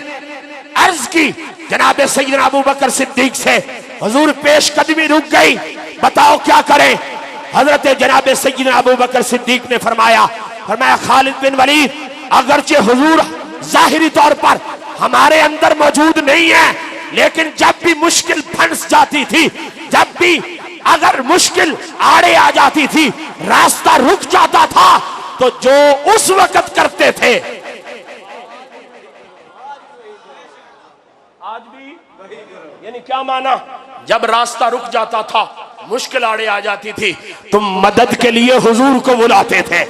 عرض کی جناب سیدنا ابو بکر صدیق سے، حضور پیش قدمی رک گئی، بتاؤ کیا کریں؟ حضرت جناب سیدنا ابو بکر صدیق نے فرمایا خالد بن ولید، اگرچہ حضور ظاہری طور پر ہمارے اندر موجود نہیں ہے، لیکن جب بھی مشکل پھنس جاتی تھی، جب بھی اگر مشکل آڑے آ جاتی تھی، راستہ رک جاتا تھا، تو جو اس وقت کرتے تھے آج بھی، یعنی کیا معنی؟ جب راستہ رک جاتا تھا، مشکل آڑے آ جاتی تھی، تم مدد کے لیے حضور کو بلاتے تھے،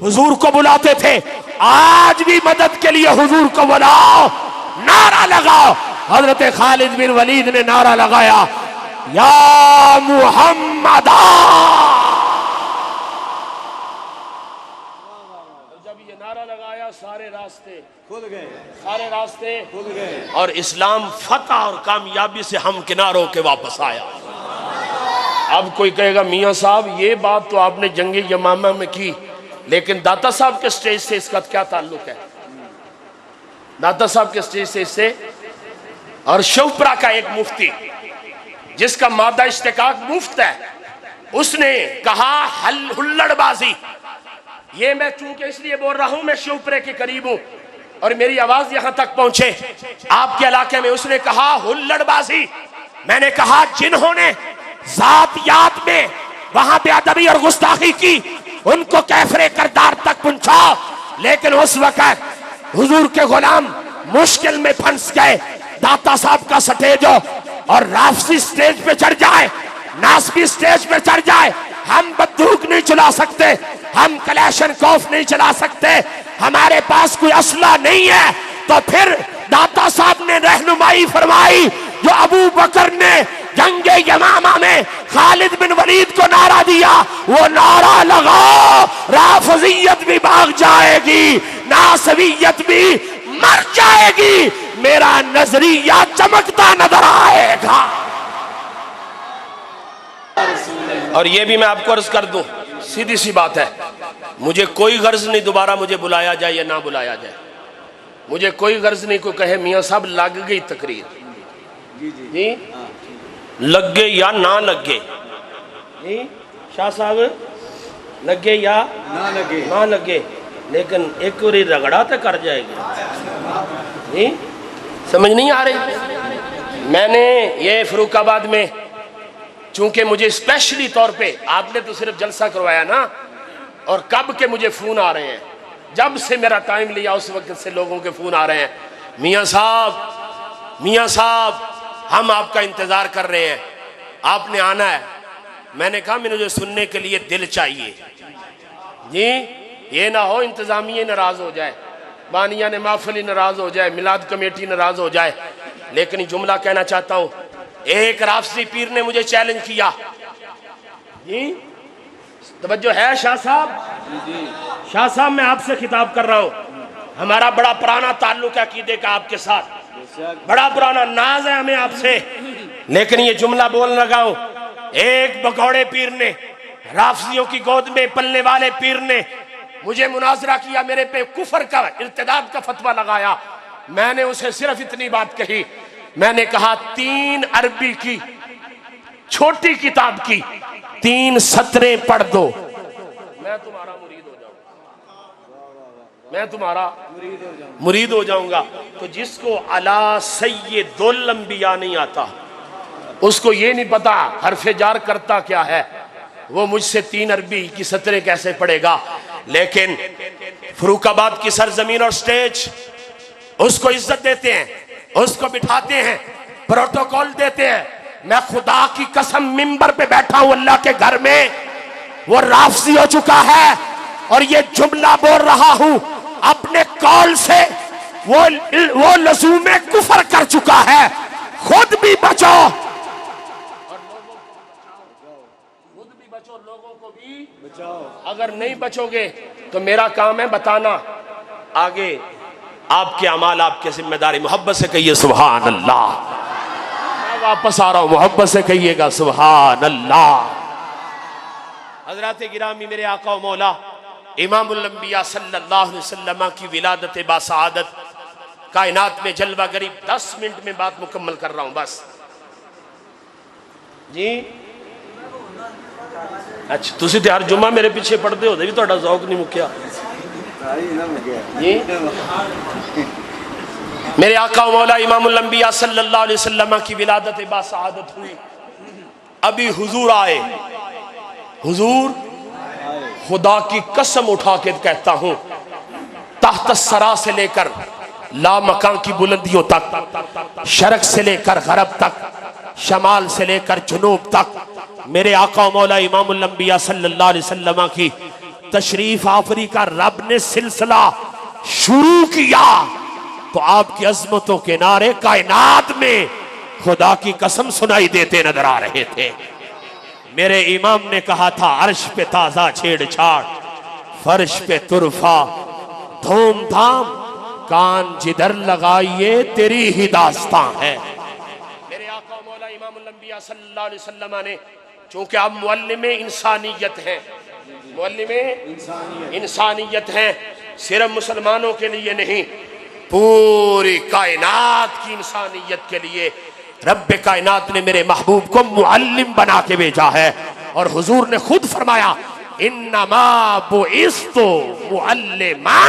حضور کو بلاتے تھے۔ آج بھی مدد کے لیے حضور کو بلاؤ، نعرہ لگاؤ۔ حضرت خالد بن ولید نے نعرہ لگایا، یا محمد۔ جب یہ نعرہ لگایا، سارے راستے کھل گئے، سارے راستے کھل گئے، اور اسلام فتح اور کامیابی سے ہم کناروں کے واپس آیا۔ اب کوئی کہے گا میاں صاحب یہ بات تو آپ نے جنگ یمامہ میں کی، لیکن داتا صاحب کے سٹیج سے اس کا کیا تعلق ہے؟ داتا صاحب کے سٹیج سے اس سے، اور شوپرا کا ایک مفتی جس کا مادہ اشتقاق مفت ہے، اس نے کہا ہلڑ بازی، یہ میں چونکہ اس لیے بول رہا ہوں، میں شوپرے کے قریب ہوں اور میری آواز یہاں تک پہنچے، آپ کے علاقے میں، اس نے کہا ہلڑ بازی۔ میں نے کہا جنہوں نے ذاتیات میں وہاں بے ادبی اور گستاخی کی، ان کو کیفر کردار تک پہنچاؤ، لیکن اس وقت حضور کے غلام مشکل میں پھنس گئے، داتا صاحب کا سٹیج ہو اور رافضی سٹیج پہ چڑھ جائے، ناسبی سٹیج پہ چڑھ جائے، ہم بندوق نہیں چلا سکتے، ہم کلیشن کوف نہیں چلا سکتے، ہمارے پاس کوئی اسلحہ نہیں ہے، تو پھر داتا صاحب نے رہنمائی فرمائی، جو ابو بکر نے جنگ یمامہ میں خالد بن ولید کو نعرہ دیا، وہ نعرہ لگاؤ، رافضیت بھی بھاگ جائے گی، ناسویت بھی مر جائے گی، میرا نظریہ چمکتا نظر آئے گا۔ اور یہ بھی میں آپ کو عرض کر دوں، سیدھی سی بات ہے، مجھے کوئی غرض نہیں دوبارہ مجھے بلایا جائے یا نہ بلایا جائے، مجھے کوئی غرض نہیں کوئی کہے میاں صاحب لگ گئی تقریر، جی لگ گئے یا نہ لگ گئے، جی شاہ صاحب لگے یا نہ لگے، لیکن ایک اور رگڑا تو کر جائے گا، جی سمجھ نہیں آ رہی؟ میں نے یہ فروخ آباد میں، چونکہ مجھے اسپیشلی طور پہ، آپ نے تو صرف جلسہ کروایا نا، اور کب کے مجھے فون آ رہے ہیں، جب سے میرا ٹائم لیا اس وقت سے لوگوں کے فون آ رہے ہیں، میاں صاحب ہم آپ کا انتظار کر رہے ہیں، آپ نے آنا ہے۔ میں نے کہا مجھے سننے کے لیے دل چاہیے، جی یہ نہ ہو انتظامیہ ناراض ہو جائے، بانیہ نے محفلی ناراض ہو جائے، میلاد کمیٹی ناراض ہو جائے، لیکن جملہ کہنا چاہتا ہوں، ایک رافضی پیر نے مجھے چیلنج کیا، جی توجہ ہے شاہ صاحب؟ شاہ صاحب میں آپ سے خطاب کر رہا ہوں، ہمارا بڑا پرانا تعلق ہے عقیدے کا آپ کے ساتھ، بڑا پرانا ناز ہے ہمیں آپ سے، لیکن یہ جملہ بول لگا ہوں، ایک بگوڑے پیر نے، رافضیوں کی گود میں پلنے والے پیر نے مجھے مناظرہ کیا، میرے پہ کفر کا ارتداد کا فتویٰ لگایا، میں نے اسے صرف اتنی بات کہی، میں نے کہا 3 عربی کی چھوٹی کتاب کی 3 سطریں پڑھ دو، میں تمہارا مرید ہو جاؤں گا، میں تمہارا مرید ہو جاؤں گا۔ تو جس کو علی سید الانبیاء نہیں آتا، اس کو یہ نہیں پتا حرف جار کرتا کیا ہے، وہ مجھ سے 3 عربی کی سطریں کیسے پڑھے گا؟ لیکن فروخ آباد کی سرزمین اور سٹیج، اس کو عزت دیتے ہیں، اس کو بٹھاتے ہیں، پروٹوکول دیتے ہیں۔ میں خدا کی قسم ممبر پہ بیٹھا ہوں اللہ کے گھر میں، وہ رافضی ہو چکا ہے، اور یہ جملہ بول رہا ہوں اپنے قول سے وہ لزوم کفر کر چکا ہے. خود بھی بچو، خود بھی بچو، لوگوں کو بھی بچاؤ. اگر نہیں بچو گے تو میرا کام ہے بتانا. آگے آپ کے اعمال آپ کی ذمہ داری. محبت سے کہیے سبحان اللہ. میں واپس آ رہا ہوں، محبت سے کہیے گا سبحان اللہ. حضرات گرامی، میرے آقا و مولا امام الانبیاء صلی اللہ علیہ وسلم کی ولادت باسعادت، کائنات میں جلوہ گری. 10 منٹ میں بات مکمل کر رہا ہوں بس. جی اچھا، تسی تے ہر جمعہ میرے پیچھے پڑھتے ہو، بھی تہاڈا ذوق نہیں مکیا. جی میرے آقا و مولا امام الانبیاء صلی اللہ علیہ وسلم کی ولادت باسعادت ہوئی. ابھی حضور آئے. حضور خدا کی قسم اٹھا کے کہتا ہوں، تحت الثری سے لے کر لا مکان کی بلندیوں تک، شرق سے لے کر غرب تک، شمال سے لے کر جنوب تک، میرے آقا و مولا امام الانبیاء صلی اللہ علیہ وسلم کی تشریف آوری کا رب نے سلسلہ شروع کیا تو آپ کی عظمتوں کے نعرے کائنات میں خدا کی قسم سنائی دیتے نظر آ رہے تھے. میرے امام نے کہا تھا عرش پہ تازہ چھیڑ چھاڑ، فرش پہ طرفہ دھوم دھام، کان جدھر لگائیے تیری ہی داستان ہے. میرے آقا و مولا امام الانبیاء صلی اللہ علیہ وسلم نے چونکہ آپ معلم انسانیت ہیں، معلم انسانیت ہیں، صرف مسلمانوں کے لیے نہیں، پوری کائنات کی انسانیت کے لیے رب کائنات نے میرے محبوب کو معلم بنا کے بھیجا ہے. اور حضور نے خود فرمایا انما بعثت معلما،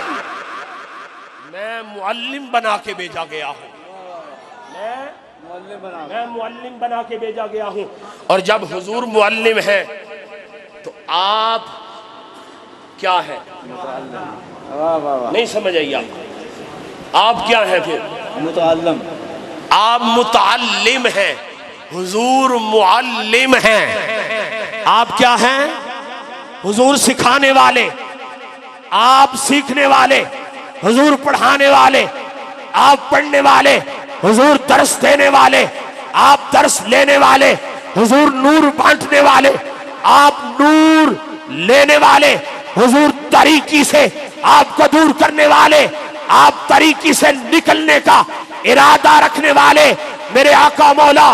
میں معلم بنا کے بھیجا گیا ہوں، میں معلم بنا کے بھیجا گیا ہوں. اور جب حضور معلم ہے تو آپ کیا ہیں؟ نہیں سمجھ آئی آپ کیا ہیں؟ پھر متعلم. آپ متعلم ہیں، حضور معلم ہیں. آپ کیا ہیں؟ حضور سکھانے والے، آپ سیکھنے والے. حضور پڑھانے والے، آپ پڑھنے والے. حضور درس دینے والے، آپ درس لینے والے. حضور نور بانٹنے والے، آپ نور لینے والے. حضور طریقی سے آپ کو دور کرنے والے، آپ طریقی سے نکلنے کا ارادہ رکھنے والے. میرے آقا مولا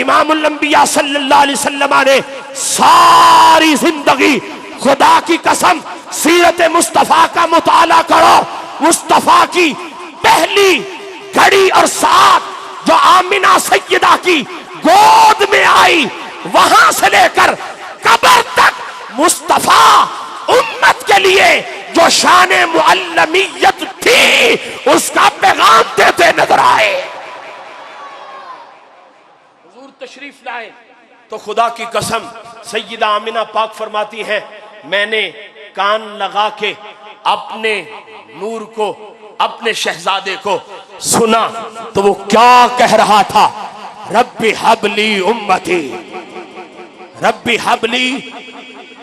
امام الانبیاء صلی اللہ علیہ وسلم نے ساری زندگی، خدا کی قسم سیرت مصطفیٰ کا مطالعہ کرو، مصطفیٰ کی پہلی گھڑی اور ساتھ جو آمنہ سیدہ کی گود میں آئی، وہاں سے لے کر قبر تک مصطفیٰ امت کے لیے جو شان معلمیت تھی اس کا پیغام دیتے نظر آئے. حضور تشریف لائے تو خدا کی قسم سیدہ آمنہ پاک فرماتی ہیں میں نے کان لگا کے اپنے نور کو، اپنے شہزادے کو سنا تو وہ کیا کہہ رہا تھا؟ رب ہب لی امتی، رب ہب لی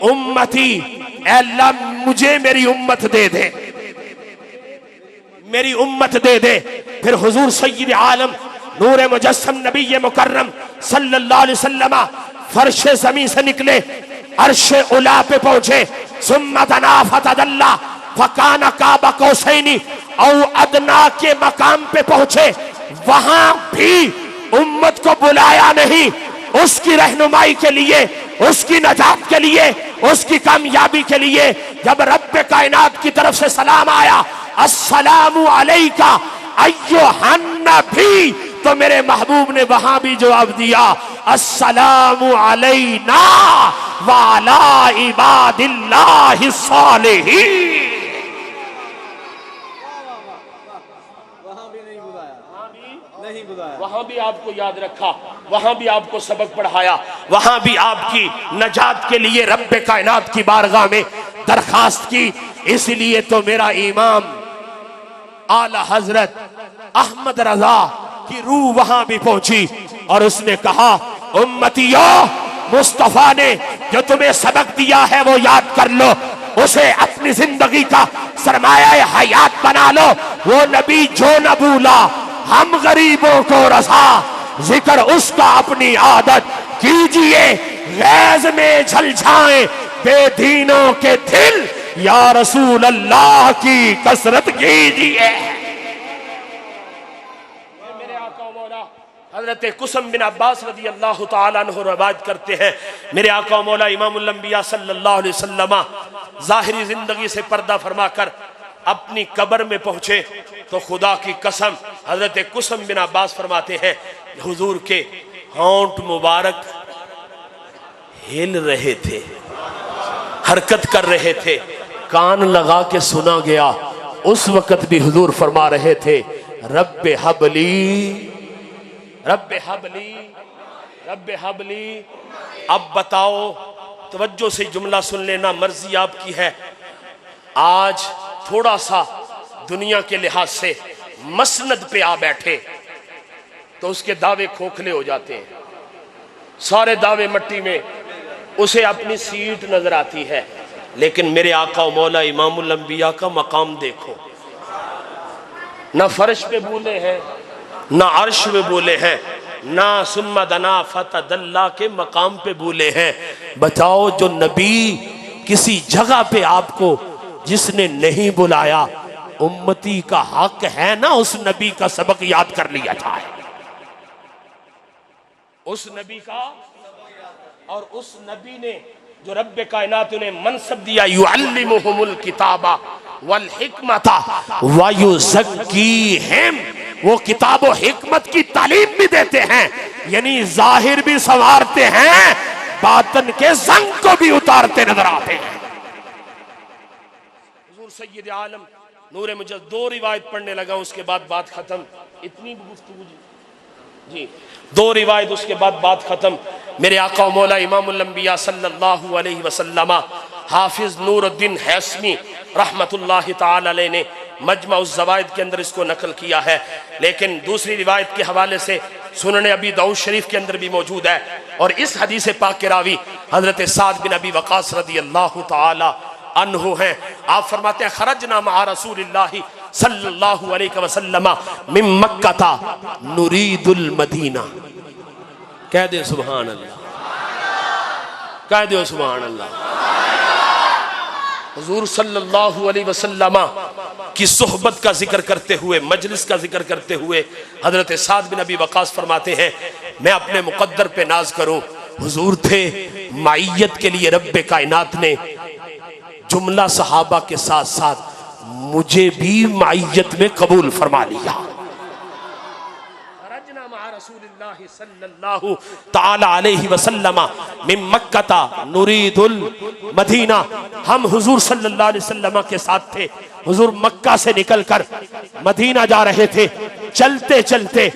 امتی، اے اللہ مجھے میری امت دے دے، میری امت دے دے. پھر حضور سید عالم نور مجسم نبی مکرم صلی اللہ علیہ وسلم فرش زمین سے نکلے، عرش علا پہ پہنچے، ثم دنا فتدلی فکان قاب قوسین او ادنا کے مقام پہ پہنچے. وہاں بھی امت کو بلایا نہیں، اس کی رہنمائی کے لیے، اس کی نجات کے لیے، اس کی کامیابی کے لیے. جب رب کائنات کی طرف سے سلام آیا السلام علیکہ ایھا النبی، تو میرے محبوب نے وہاں بھی جواب دیا السلام علینا وعلی عباد اللہ الصالحین. وہاں بھی آپ کو یاد رکھا، وہاں بھی آپ کو سبق پڑھایا، وہاں بھی آپ کی نجات کے لیے رب کائنات کی بارگاہ میں درخواست کی. اس لیے تو میرا امام اعلی حضرت احمد رضا کی روح وہاں بھی پہنچی اور اس نے کہا امتیو مصطفیٰ نے جو تمہیں سبق دیا ہے وہ یاد کر لو، اسے اپنی زندگی کا سرمایہ حیات بنا لو۔ وہ نبی جو نہ بھولا ہم غریبوں کو رسا، ذکر اس کا اپنی عادت کیجئے، غیظ میں جھلجھائیں بے دینوں کے دل، یا رسول اللہ کی کثرت کیجئے۔ میرے آقا و مولا حضرت قسم بن عباس رضی اللہ تعالیٰ عنہ روایت کرتے ہیں، میرے آقا و مولا امام الانبیاء صلی اللہ علیہ وسلم ظاہری زندگی سے پردہ فرما کر اپنی قبر میں پہنچے تو خدا کی قسم حضرت قسم بن عباس فرماتے ہیں حضور کے ہونٹ مبارک ہل رہے تھے، حرکت کر رہے تھے، کان لگا کے سنا گیا۔ اس وقت بھی حضور فرما رہے تھے رب حبلی رب حبلی رب حبلی۔ اب بتاؤ، توجہ سے جملہ سن لینا، مرضی آپ کی ہے۔ آج تھوڑا سا دنیا کے لحاظ سے مسند پہ آ بیٹھے تو اس کے دعوے کھوکھلے ہو جاتے ہیں، سارے دعوے مٹی میں، اسے اپنی سیٹ نظر آتی ہے۔ لیکن میرے آقا و مولا امام الانبیاء کا مقام دیکھو، نہ فرش پہ بولے ہیں، نہ عرش پہ بولے ہیں، نہ ثم دنا فتدلی کے مقام پہ بولے ہیں۔ بتاؤ، جو نبی کسی جگہ پہ آپ کو جس نے نہیں بلایا، امتی کا حق ہے نا اس نبی کا سبق یاد کر لیا جائے، اس نبی کا۔ اور اس نبی نے جو رب کائنات نے منصب دیا، یعلمہم الکتاب والحکمت ویزکیہم، وہ کتاب و حکمت کی تعلیم بھی دیتے ہیں، یعنی ظاہر بھی سنوارتے ہیں، باطن کے زنگ کو بھی اتارتے نظر آتے ہیں۔ حضور سید عالم نور مجد، دو روایت پڑھنے لگا اس کے بعد بات ختم، اتنی گفتگو جی، دو روایت اس کے بعد بات ختم۔ میرے آقا و مولا امام الانبیاء صلی اللہ علیہ وسلم حافظ نور الدین حیثمی رحمت اللہ تعالی علیہ نے مجمع الزوائد کے اندر اس کو نقل کیا ہے، لیکن دوسری روایت کے حوالے سے سنن ابی داؤد شریف کے اندر بھی موجود ہے، اور اس حدیث پاک کے راوی حضرت سعد بن ابی وقاص رضی اللہ تعالی عنہ ہیں۔ آپ فرماتے ہیں خرجنا مع رسول اللہ صلی اللہ علیہ وسلم من مکہ نرید المدینہ۔ کہہ دے سبحان اللہ، کہہ دے سبحان اللہ۔ حضور صلی اللہ علیہ وسلم کی صحبت کا ذکر کرتے ہوئے، مجلس کا ذکر کرتے ہوئے حضرت سعد بن ابی وقاص فرماتے ہیں میں اپنے مقدر پہ ناز کروں، حضور تھے، معیت کے لیے رب کائنات نے جملہ صحابہ کے ساتھ ساتھ مجھے بھی معیت میں قبول فرما لیا۔ خرجنا مع رسول اللہ صلی اللہ تعالی علیہ وسلم من مکہ نرید المدینہ، ہم حضور صلی اللہ علیہ وسلم کے ساتھ تھے، حضور مکہ سے نکل کر مدینہ جا رہے تھے، چلتے چلتے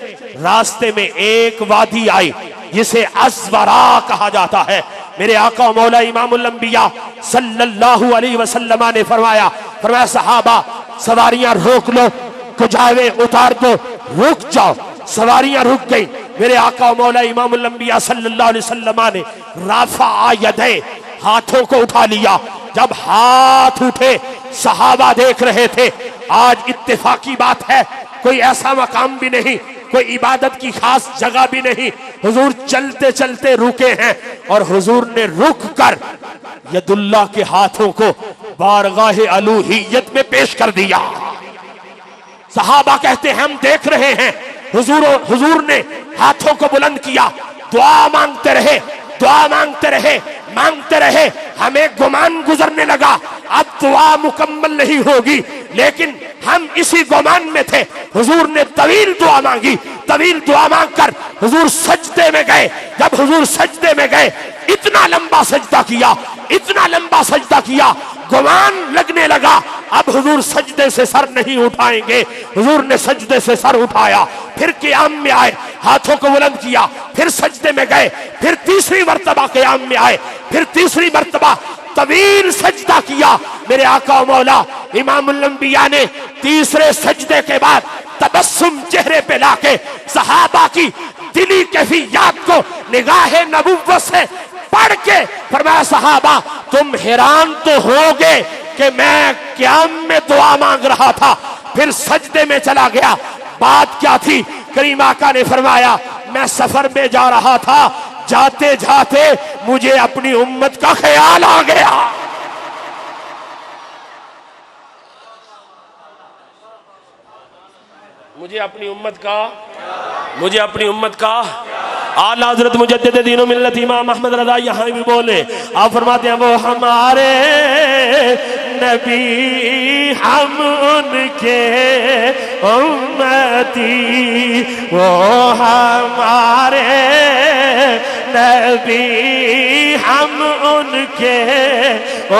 راستے میں ایک وادی آئی جسے ازورا کہا جاتا ہے۔ میرے آقا و مولا امام الانبیاء صلی اللہ علیہ وسلم نے فرمایا صحابہ سواریاں روک لو، کجاوے اتار دو، رک جاؤ۔ سواریاں رک گئی، میرے آقا و مولا امام الانبیاء صلی اللہ علیہ وسلم نے رافع یدے، ہاتھوں کو اٹھا لیا۔ جب ہاتھ اٹھے صحابہ دیکھ رہے تھے، آج اتفاقی بات ہے، کوئی ایسا مقام بھی نہیں، کوئی عبادت کی خاص جگہ بھی نہیں، حضور چلتے چلتے رکے ہیں، اور حضور نے رک کر ید اللہ کے ہاتھوں کو بارگاہ الوہیت میں پیش کر دیا۔ صحابہ کہتے ہیں ہم دیکھ رہے ہیں، حضور نے ہاتھوں کو بلند کیا، دعا مانگتے رہے، دعا مانگتے رہے، مانگتے رہے، ہمیں گمان گزرنے لگا اب دعا مکمل نہیں ہوگی، لیکن ہم اسی گمان میں تھے۔ حضور نے طویل دعا مانگی، طویل دعا مانگ کر حضور سجدے میں گئے۔ جب حضور سجدے میں گئے، اتنا لمبا سجدہ کیا، اتنا لمبا سجدہ کیا، گمان لگنے لگا اب حضور سجدے سے سر نہیں اٹھائیں گے۔ حضور نے سجدے سے سر اٹھایا، پھر قیام میں آئے، ہاتھوں کو بلند کیا، پھر سجدے میں گئے، پھر تیسری مرتبہ قیام میں آئے، پھر تیسری مرتبہ طویل سجدہ کیا. میرے آقا و مولا امام الانبیاء نے تیسرے سجدے کے بعد تبسم چہرے پہ لا کے صحابہ کی دلی کیفیات کو نگاہ نبوت سے پڑھ کے فرمایا صحابہ تم حیران تو ہوگے کہ میں قیام میں دعا مانگ رہا تھا پھر سجدے میں چلا گیا. بات کیا تھی؟ کریم آقا نے فرمایا میں سفر میں جا رہا تھا, جاتے جاتے مجھے اپنی امت کا خیال آ گیا. مجھے اپنی امت کا اعلی حضرت مجدد دین و ملت امام احمد رضا یہاں بھی بولے. آپ فرماتے ہیں وہ ہمارے نبی ہم ان کے امتی, وہ ہمارے نبی ہم ان کے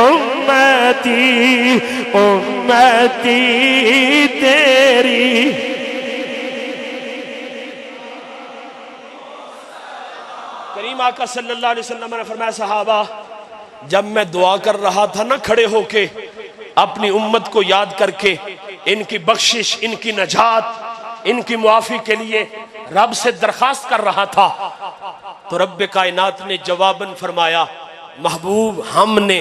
امتی, امتی تیری. کریم آقا صلی اللہ علیہ وسلم نے فرمایا صحابہ جب میں دعا کر رہا تھا نا کھڑے ہو کے اپنی امت کو یاد کر کے ان کی بخشش, ان کی نجات, ان کی معافی کے لیے رب سے درخواست کر رہا تھا تو رب کائنات نے جواباً فرمایا محبوب ہم نے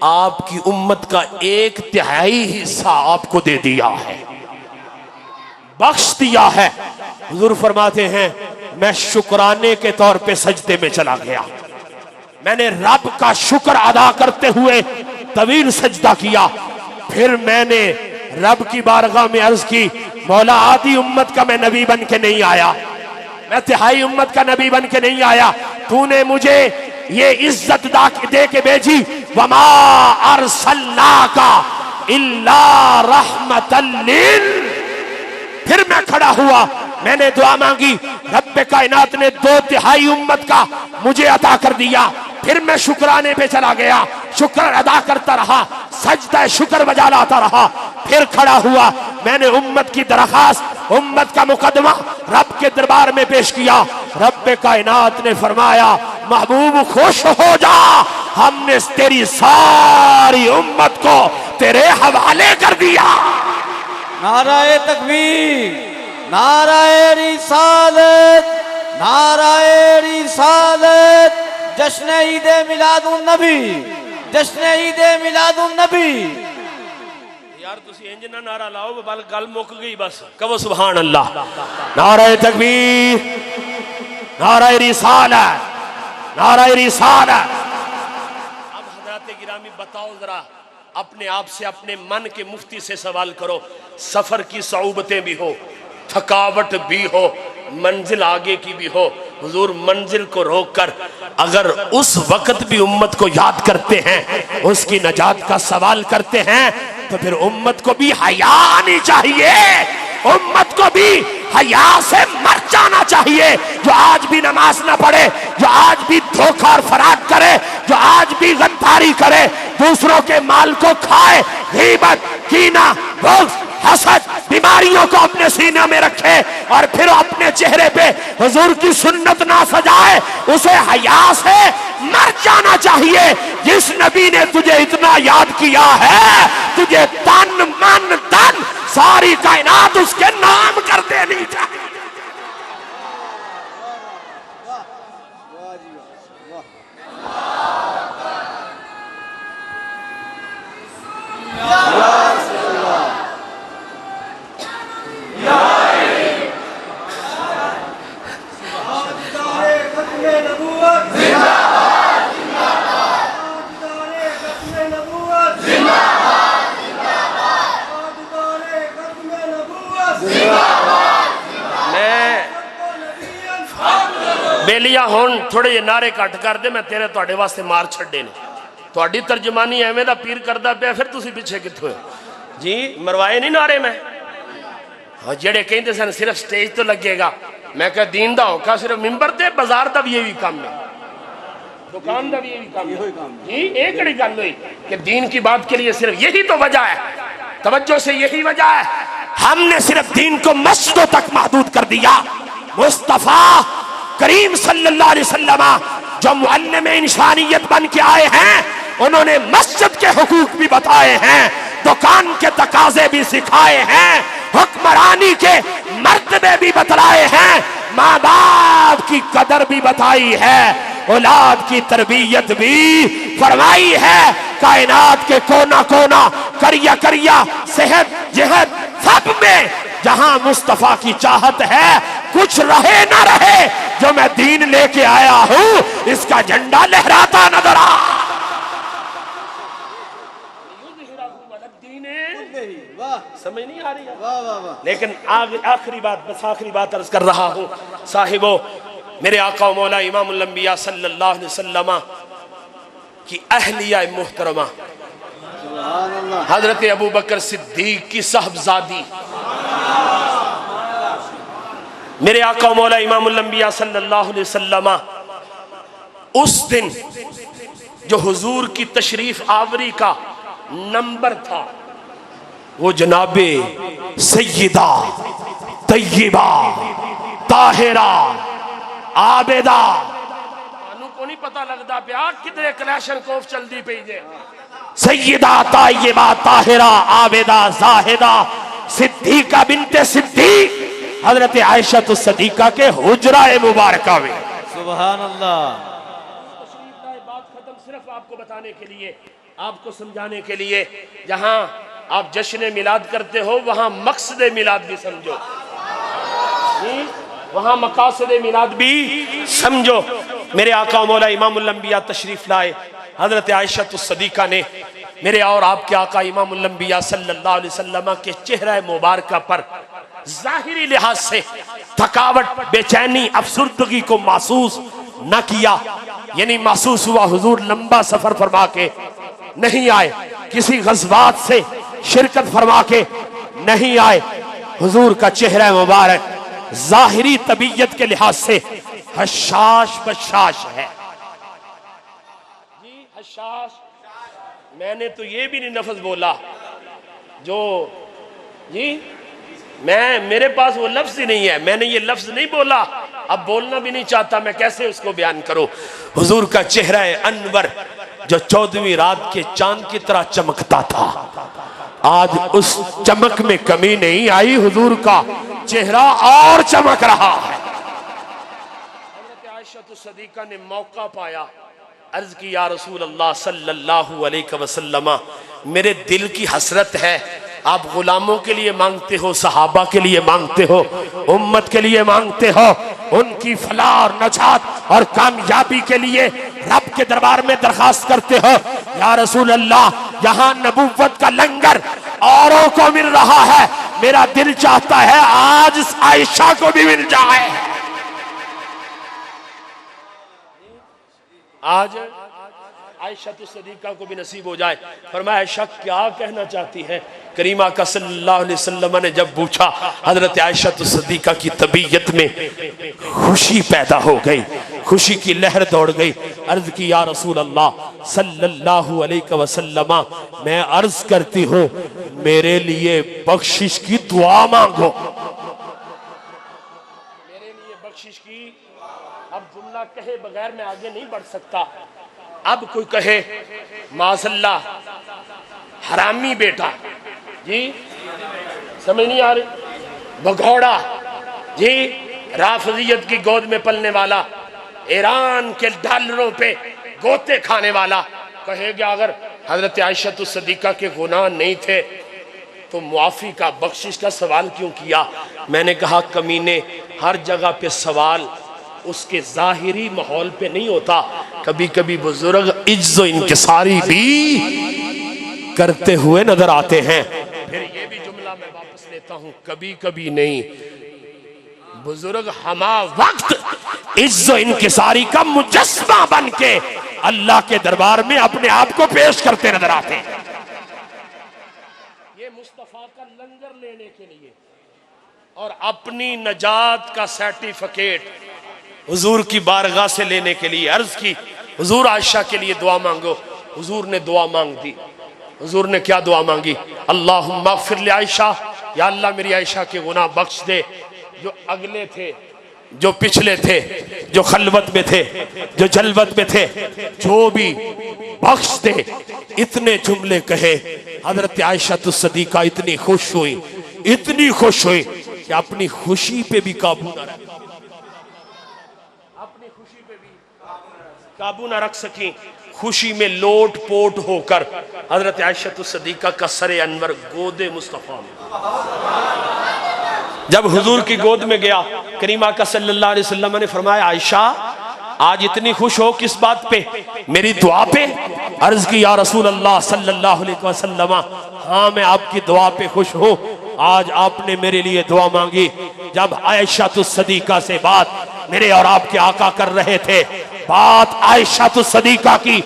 آپ کی امت کا 1/3 حصہ آپ کو دے دیا ہے, بخش دیا ہے. حضور فرماتے ہیں میں شکرانے کے طور پہ سجدے میں چلا گیا, میں نے رب کا شکر ادا کرتے ہوئے طویل سجدہ کیا. پھر میں نے رب کی بارگاہ میں عرض کی مولا آدھی امت کا میں نبی بن کے نہیں آیا, میں 1/3 امت کا نبی بن کے نہیں آیا, تو نے مجھے یہ عزت دے کے بھیجی وما ارسلناک الا رحمتا پھر میں کھڑا ہوا, میں نے دعا مانگی, رب کائنات نے 2/3 امت کا مجھے عطا کر دیا. پھر میں شکرانے پہ چلا گیا, شکر ادا کرتا رہا, سجدہ شکر بجا لاتا رہا. پھر کھڑا ہوا, میں نے امت کی درخواست, امت کا مقدمہ رب کے دربار میں پیش کیا. رب کائنات نے فرمایا محبوب خوش ہو جا, ہم نے تیری ساری امت کو تیرے حوالے کر دیا. نعرہ تکبیر, نعرہ رسالت, نعرہ رسالت, جشن عید میلاد النبی, جشن عید میلاد النبی. یار تسی انج نہ نعرہ لاؤ بل گل مک گئی بس, کہو سبحان اللہ. نعرہ تکبیر, نعرہ رسالت, نعرہ رسالت. اب حضرات گرامی بتاؤ ذرا اپنے آپ سے, اپنے من کے مفتی سے سوال کرو, سفر کی صعوبتیں بھی ہو, تھکاوٹ بھی ہو, منزل آگے کی بھی ہو, حضور منزل کو روک کر اگر اس وقت بھی امت کو یاد کرتے ہیں, اس کی نجات کا سوال کرتے ہیں, تو پھر امت کو بھی حیا آنی چاہیے, امت کو بھی حیا سے مر جانا چاہیے. جو آج بھی نماز نہ پڑھے, جو آج بھی دھوکہ اور فراد کرے, جو آج بھی غداری کرے, دوسروں کے مال کو کھائے, غیبت, کینہ, بغض, حسد, بیماریوں کو اپنے سینے میں رکھے اور پھر اپنے چہرے پہ حضور کی سنت نہ سجائے, اسے حیا سے مر جانا چاہیے. جس نبی نے تجھے اتنا یاد کیا ہے, تجھے تن من دن ساری کائنات اس کے نام کر دینی چاہیے. بیلیا ہون تھوڑے یہ نعرے کٹ کر دے, میں تیرے توڑے واسطے مار چھڑے نے. توڑی ترجمانی ایویں دا پیر کردہ پیا, پھر تسی پیچھے کتھو ہے جی, مروائے نہیں نعرے میں. جڑے کہیں دے سن صرف سٹیج تو لگے گا, میں کہا دین دا ہوکا صرف ممبر تے, بازار دا بھی یہی کام ہے, دکان دا بھی یہی کام ہے جی. ایک کڑی کام ہوئی کہ دین کی بات کے لیے صرف یہی تو وجہ ہے, توجہ سے یہی وجہ ہے. ہم نے صرف دین کو مسجدوں تک محدود کر دیا. مصطفیٰ کریم صلی اللہ علیہ وسلم جو معلم انسانیت بن کے آئے ہیں, انہوں نے مسجد کے حقوق بھی بتائے ہیں، دکان کے تقاضے بھی سکھائے ہیں، حکمرانی کے مرتبے بھی بتلائے ہیں، ماں باپ کی قدر بھی بتائی ہے، اولاد کی تربیت بھی فرمائی ہے۔ کائنات کے کونا کونا، کریا کریا، صحت جہت، سب میں جہاں مصطفیٰ کی چاہت ہے، کچھ رہے نہ رہے، جو میں دین لے کے آیا ہوں اس کا جھنڈا لہراتا نظر آ۔ سمجھ نہیں آ رہی ہے؟ لیکن آخری بات، بس آخری بات عرض کر رہا ہوں صاحبو، میرے آقا و مولا امام الانبیاء صلی اللہ علیہ وسلم کی اہلیہ محترمہ حضرت ابو بکر صدیق کی صاحبزادی، میرے آقا و مولا امام الانبیاء صلی اللہ علیہ وسلم اس دن جو حضور کی تشریف آوری کا نمبر تھا، وہ جناب سیدہ طیبہ طاہرہ عابدہ، انہوں کو نہیں پتہ لگتا پیا کدھرے کلیشن کوف چل دی پئی جے، سیدہ طیبہ طاہرہ عابدہ زاہدہ صدیقہ بنت صدیق حضرت عائشہ الصدیقہ کے حجرہ مبارکہ میں۔ سبحان اللہ۔ بات ختم صرف آپ کو بتانے کے لیے، آپ کو سمجھانے کے لیے، جہاں آپ جشن میلاد کرتے ہو وہاں مقصد میلاد بھی سمجھو، وہاں مقاصد میلاد بھی سمجھو۔ میرے آقا و مولا امام الانبیاء تشریف لائے، حضرت عائشہ الصدیقہ نے میرے اور آپ کے آقا امام الانبیاء صلی اللہ علیہ وسلم کے چہرہ مبارکہ پر ظاہری لحاظ سے تھکاوٹ، بے چینی، افسردگی کو محسوس نہ کیا، یعنی محسوس ہوا حضور لمبا سفر فرما کے نہیں آئے، کسی غزوات سے شرکت فرما کے نہیں آئے، حضور کا چہرہ مبارک ظاہری طبیعت کے لحاظ سے حشاش بشاش ہے۔ جی حشاش، میں نے تو یہ بھی نہیں لفظ بولا جو، جی میرے پاس وہ لفظ ہی نہیں ہے، میں نے یہ لفظ نہیں بولا، اب بولنا بھی نہیں چاہتا، میں کیسے اس کو بیان کروں۔ حضور کا چہرہ انور جو 14ویں رات کے چاند کی طرح چمکتا تھا، آج اس چمک میں کمی نہیں آئی، حضور کا چہرہ اور چمک رہا ہے۔ حضرت عائشہ الصدیقہ نے موقع پایا، عرض کی یا رسول اللہ صلی اللہ علیہ وسلم، میرے دل کی حسرت ہے، آپ غلاموں کے لیے مانگتے ہو، صحابہ کے لیے مانگتے ہو، امت کے لیے مانگتے ہو، ان کی فلاح اور نجات اور کامیابی کے لیے رب کے دربار میں درخواست کرتے ہو، یا رسول اللہ یہاں نبوت کا لنگر اوروں کو مل رہا ہے، میرا دل چاہتا ہے آج اس عائشہ کو بھی مل جائے، آج عائشہ الصدیقہ کو بھی نصیب ہو جائے۔ فرمایا عائشہ کیا کہنا چاہتی ہے؟ کریمہ کا صلی اللہ علیہ وسلم نے جب پوچھا، حضرت عائشہ الصدیقہ کی طبیعت میں خوشی پیدا ہو گئی، خوشی کی لہر دوڑ گئی، عرض کی یا رسول اللہ صلی اللہ علیہ وسلم، میں عرض کرتی ہوں میرے لیے بخشش کی دعا مانگو، میرے لیے بخشش کی۔ اب جملہ کہے بغیر میں آگے نہیں بڑھ سکتا، اب کوئی کہے معاذ اللہ حرامی بیٹا، جی سمجھ نہیں آ رہی، بگھوڑا، جی رافضیت کی گود میں پلنے والا، ایران کے ڈالروں پہ گوتے کھانے والا، کہے گا اگر حضرت عائشہ الصدیقہ کے گناہ نہیں تھے تو معافی کا، بخشش کا سوال کیوں کیا؟ میں نے کہا کمینے، ہر جگہ پہ سوال اس کے ظاہری ماحول پہ نہیں ہوتا، کبھی کبھی بزرگ عجز و انکساری بھی کرتے ہوئے نظر آتے ہیں۔ پھر یہ بھی جملہ میں واپس لیتا ہوں، کبھی کبھی نہیں، بزرگ ہما وقت عجز و انکساری کا مجسمہ بن کے اللہ کے دربار میں اپنے آپ کو پیش کرتے نظر آتے ہیں۔ یہ مصطفیٰ کا لنگر لینے کے لیے اور اپنی نجات کا سرٹیفکیٹ حضور کی بارگاہ سے لینے کے لیے عرض کی حضور عائشہ کے لیے دعا مانگو، حضور نے دعا مانگ دی۔ حضور نے کیا دعا مانگی؟ اللہم اغفر لعائشہ، یا اللہ میری عائشہ کے گناہ بخش دے۔ جو اگلے تھے جو پچھلے تھے، جو خلوت میں تھے، جو جلوت میں تھے، جو بھی بخش دے. اتنے جملے کہے. حضرت عائشہ الصدیقہ اتنی خوش ہوئی، اتنی خوش ہوئی کہ اپنی خوشی پہ بھی قابو نہ رکھ قابو نہ رکھ سکیں. خوشی میں لوٹ پوٹ ہو کر حضرت عائشہ الصدیقہ کا سر انور گود مصطفیٰ میں. جب حضور کی گود میں گیا، کریم آقا صلی اللہ علیہ وسلم نے فرمایا عائشہ آج اتنی خوش ہو کس بات پہ؟ میری دعا پہ؟ عرض کی یا رسول اللہ صلی اللہ علیہ وسلم ہاں میں آپ کی دعا پہ خوش ہوں. آج آپ نے میرے لیے دعا مانگی. جب عائشہ الصدیقہ سے بات میرے اور آپ کے آقا کر رہے تھے، بات عائشہ الصدیقہ کی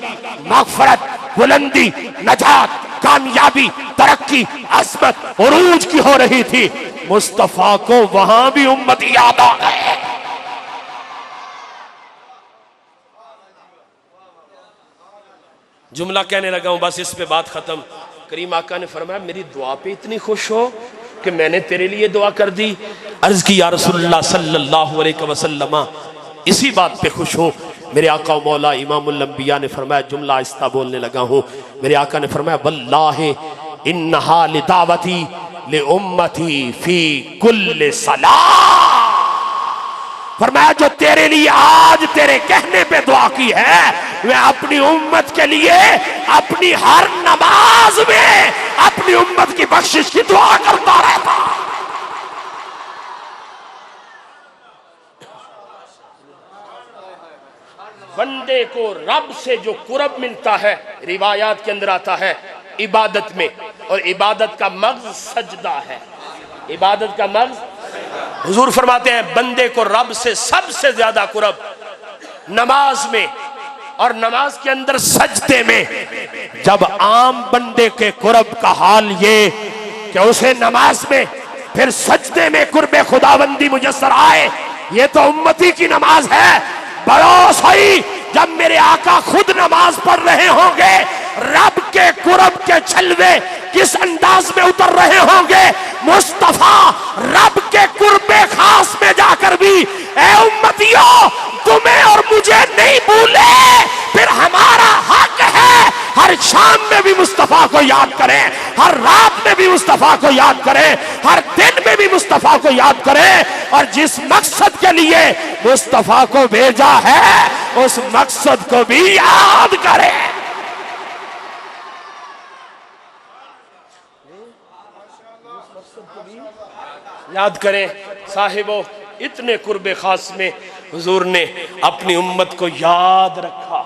مغفرت، بلندی، نجات، کامیابی، ترقی، عظمت، عروج کی ہو رہی تھی، مصطفیٰ کو وہاں بھی امت یاد آ گئے. جملہ کہنے لگا ہوں بس اس پہ بات ختم. کریم آقا نے فرمایا میری دعا پہ اتنی خوش ہو کہ میں نے تیرے لیے دعا کر دی. عرض کی یا رسول اللہ صلی اللہ علیہ وسلم اسی بات پہ خوش ہوں. میرے آقا و مولا امام الانبیاء نے فرمایا، جملہ آہستہ بولنے لگا ہوں، میرے آقا نے فرمایا واللہ انہا لدعوتی لامتی فی کل صلاۃ. فرمایا جو تیرے لیے آج تیرے کہنے پہ دعا کی ہے، میں اپنی امت کے لیے اپنی ہر نماز میں اپنی امت کی بخشش کی دعا کرتا رہتا. بندے کو رب سے جو قرب ملتا ہے، روایات کے اندر آتا ہے عبادت میں، اور عبادت کا مغز سجدہ ہے. عبادت کا مغز، حضور فرماتے ہیں بندے کو رب سے سب سے زیادہ قرب نماز میں، اور نماز کے اندر سجدے میں. جب عام بندے کے قرب کا حال یہ کہ اسے نماز میں پھر سجدے میں قرب خداوندی میسر آئے، یہ تو امتی کی نماز ہے. بڑو صحیح جب میرے آقا خود نماز پڑھ رہے ہوں گے، رب کے قرب کے چھلوے کس انداز میں اتر رہے ہوں گے. مصطفیٰ رب کے قرب خاص میں جا کر بھی اے امتیوں تمہیں اور مجھے نہیں بھولے. پھر ہمارا حق ہے ہر شام میں بھی مصطفیٰ کو یاد کریں، ہر رات میں بھی مصطفیٰ کو یاد کریں، ہر دن میں بھی مصطفیٰ کو یاد کریں، اور جس مقصد کے لیے مصطفیٰ کو بھیجا ہے اس مقصد کو بھی یاد کریں. یاد کریں صاحبو. اتنے قرب خاص میں حضور نے اپنی امت کو یاد رکھا،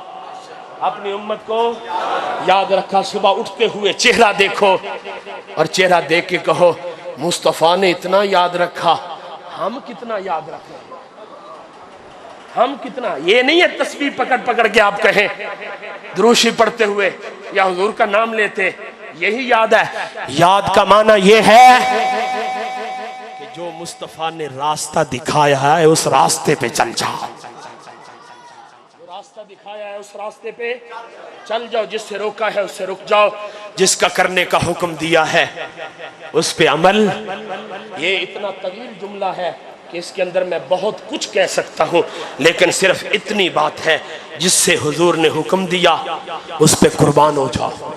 اپنی امت کو یاد رکھا. صبح اٹھتے ہوئے چہرہ دیکھو اور چہرہ دیکھ کے کہو مصطفیٰ نے اتنا یاد رکھا، ہم کتنا یاد رکھیں، ہم کتنا. یہ نہیں ہے تسبیح پکڑ پکڑ کے آپ کہیں، دروشی پڑھتے ہوئے یا حضور کا نام لیتے، یہی یاد ہے. یاد کا معنی یہ ہے کہ جو مصطفیٰ نے راستہ دکھایا ہے اس راستے پہ چل جاؤ. جو راستہ دکھایا ہے اس راستے پہ چل جاؤ. جس سے روکا ہے اس سے رک جاؤ. جس کا کرنے کا حکم دیا ہے اس پہ عمل. یہ اتنا طویل جملہ ہے کہ اس کے اندر میں بہت کچھ کہہ سکتا ہوں، لیکن صرف اتنی بات ہے جس سے حضور نے حکم دیا اس پہ قربان ہو جاؤ،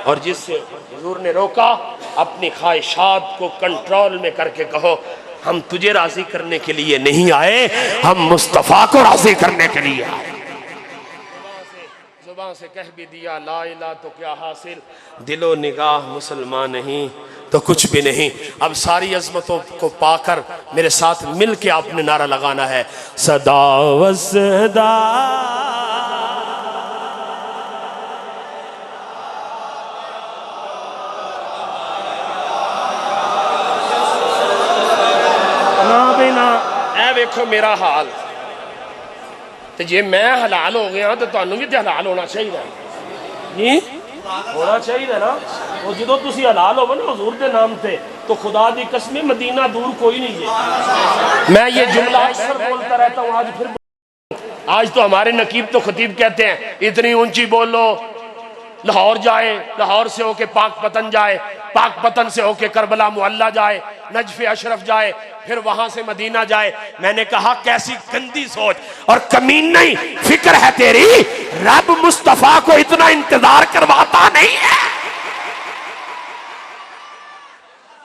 اور جس سے حضور نے روکا اپنی خواہشات کو کنٹرول میں کر کے کہو ہم تجھے راضی کرنے کے لیے نہیں آئے، ہم مصطفیٰ کو راضی کرنے کے لیے آئے. زبان سے کہہ بھی دیا لا الہ تو کیا حاصل، دل و نگاہ مسلمان نہیں تو کچھ بھی نہیں. اب ساری عظمتوں کو پا کر میرے ساتھ مل کے آپ نے نعرہ لگانا ہے صدا و صدا دیکھو میرا حال تو جی میں حلال ہو گیا تو تانوں بھی حلال ہونا چاہیے جی ہونا چاہیے نا. وہ جدو تسی حلال ہو نا حضور دے نام تے تو خدا دی قسم مدینہ دور کوئی نہیں ہے. میں یہ جملہ اکثر بولتا رہتا ہوں، آج پھر آج تو ہمارے نقیب تو خطیب کہتے ہیں اتنی اونچی بولو لاہور جائے، لاہور سے ہو کے پاک پتن جائے، پاک پتن سے ہو کے کربلا معلیٰ جائے، نجف اشرف جائے، پھر وہاں سے مدینہ جائے۔ میں نے کہا کیسی گندی سوچ اور کمینی فکر ہے تیری، رب مصطفیٰ کو اتنا انتظار کرواتا نہیں ہے۔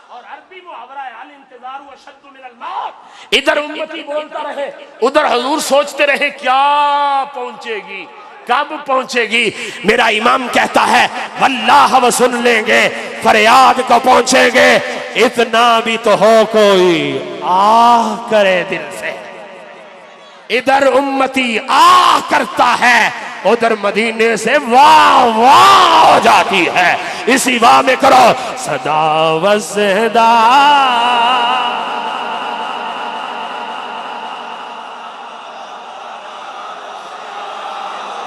اور عربی محاورہ ہے الانتظار اشد من الموت، ادھر امتی بولتا رہے، ادھر حضور سوچتے رہے کیا پہنچے گی، کب پہنچے گی۔ میرا امام کہتا ہے واللہ وہ سن لیں گے، فریاد کو پہنچیں گے، اتنا بھی تو ہو کوئی آہ کرے دل سے۔ ادھر امتی آہ کرتا ہے، ادھر مدینے سے واہ واہ ہو جاتی ہے۔ اسی واہ میں کرو صدا و صدا،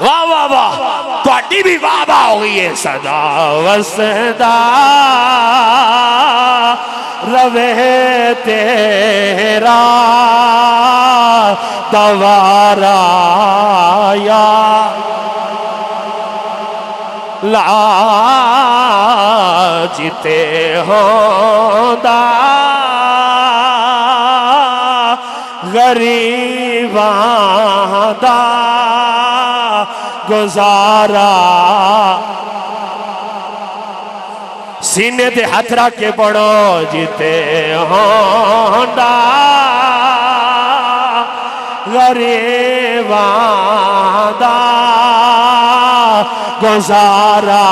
واہ واہ واہ، تہاڈی بھی واہ واہ ہو گئی ہے۔ صدا و صدا روے تیرا دوارا یا لا جتے ہوندا غریباں دا گزارا۔ سینے دے ہاتھ رکھ کے پڑھو جتے ہوندا غریباں دا گزارا،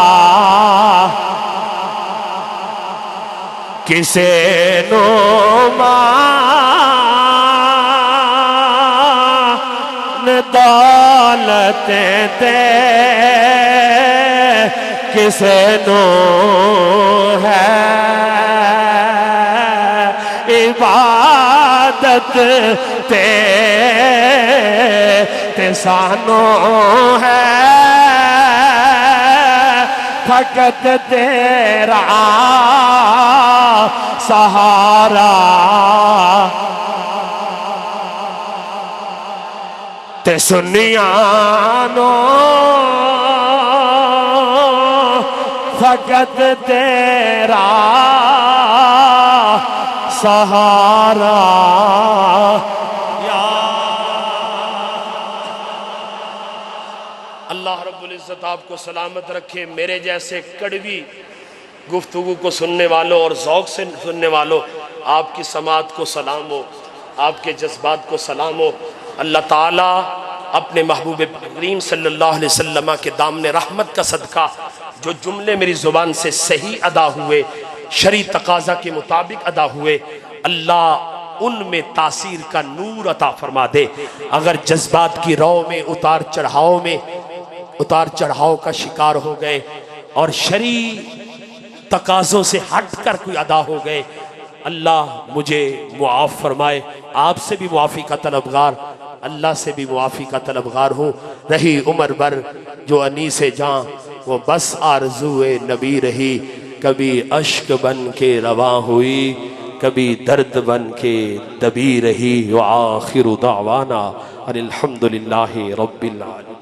کسے نو دولت دے، کسے نو ہے عبادت تے سانو ہے فقط تیرا سہارا۔ تے سنیانو فقط تیرا سہارا۔ اللہ رب العزت آپ کو سلامت رکھے۔ میرے جیسے کڑوی گفتگو کو سننے والوں اور ذوق سے سننے والوں، آپ کی سماعت کو سلام ہو، آپ کے جذبات کو سلام ہو۔ اللہ تعالیٰ اپنے محبوب کریم صلی اللہ علیہ وسلم کے دامن رحمت کا صدقہ جو جملے میری زبان سے صحیح ادا ہوئے، شرعی تقاضا کے مطابق ادا ہوئے، اللہ ان میں تاثیر کا نور عطا فرما دے۔ اگر جذبات کی رو میں اتار چڑھاؤ کا شکار ہو گئے اور شرعی تقاضوں سے ہٹ کر کوئی ادا ہو گئے، اللہ مجھے معاف فرمائے۔ آپ سے بھی معافی کا طلبگار، اللہ سے بھی معافی کا طلبگار ہوں۔ رہی عمر بھر جو انیس جاں وہ بس آرزوئے نبی رہی، کبھی اشک بن کے رواں ہوئی، کبھی درد بن کے دبی رہی۔ وآخر دعوانا ان الحمدللہ رب العالمین۔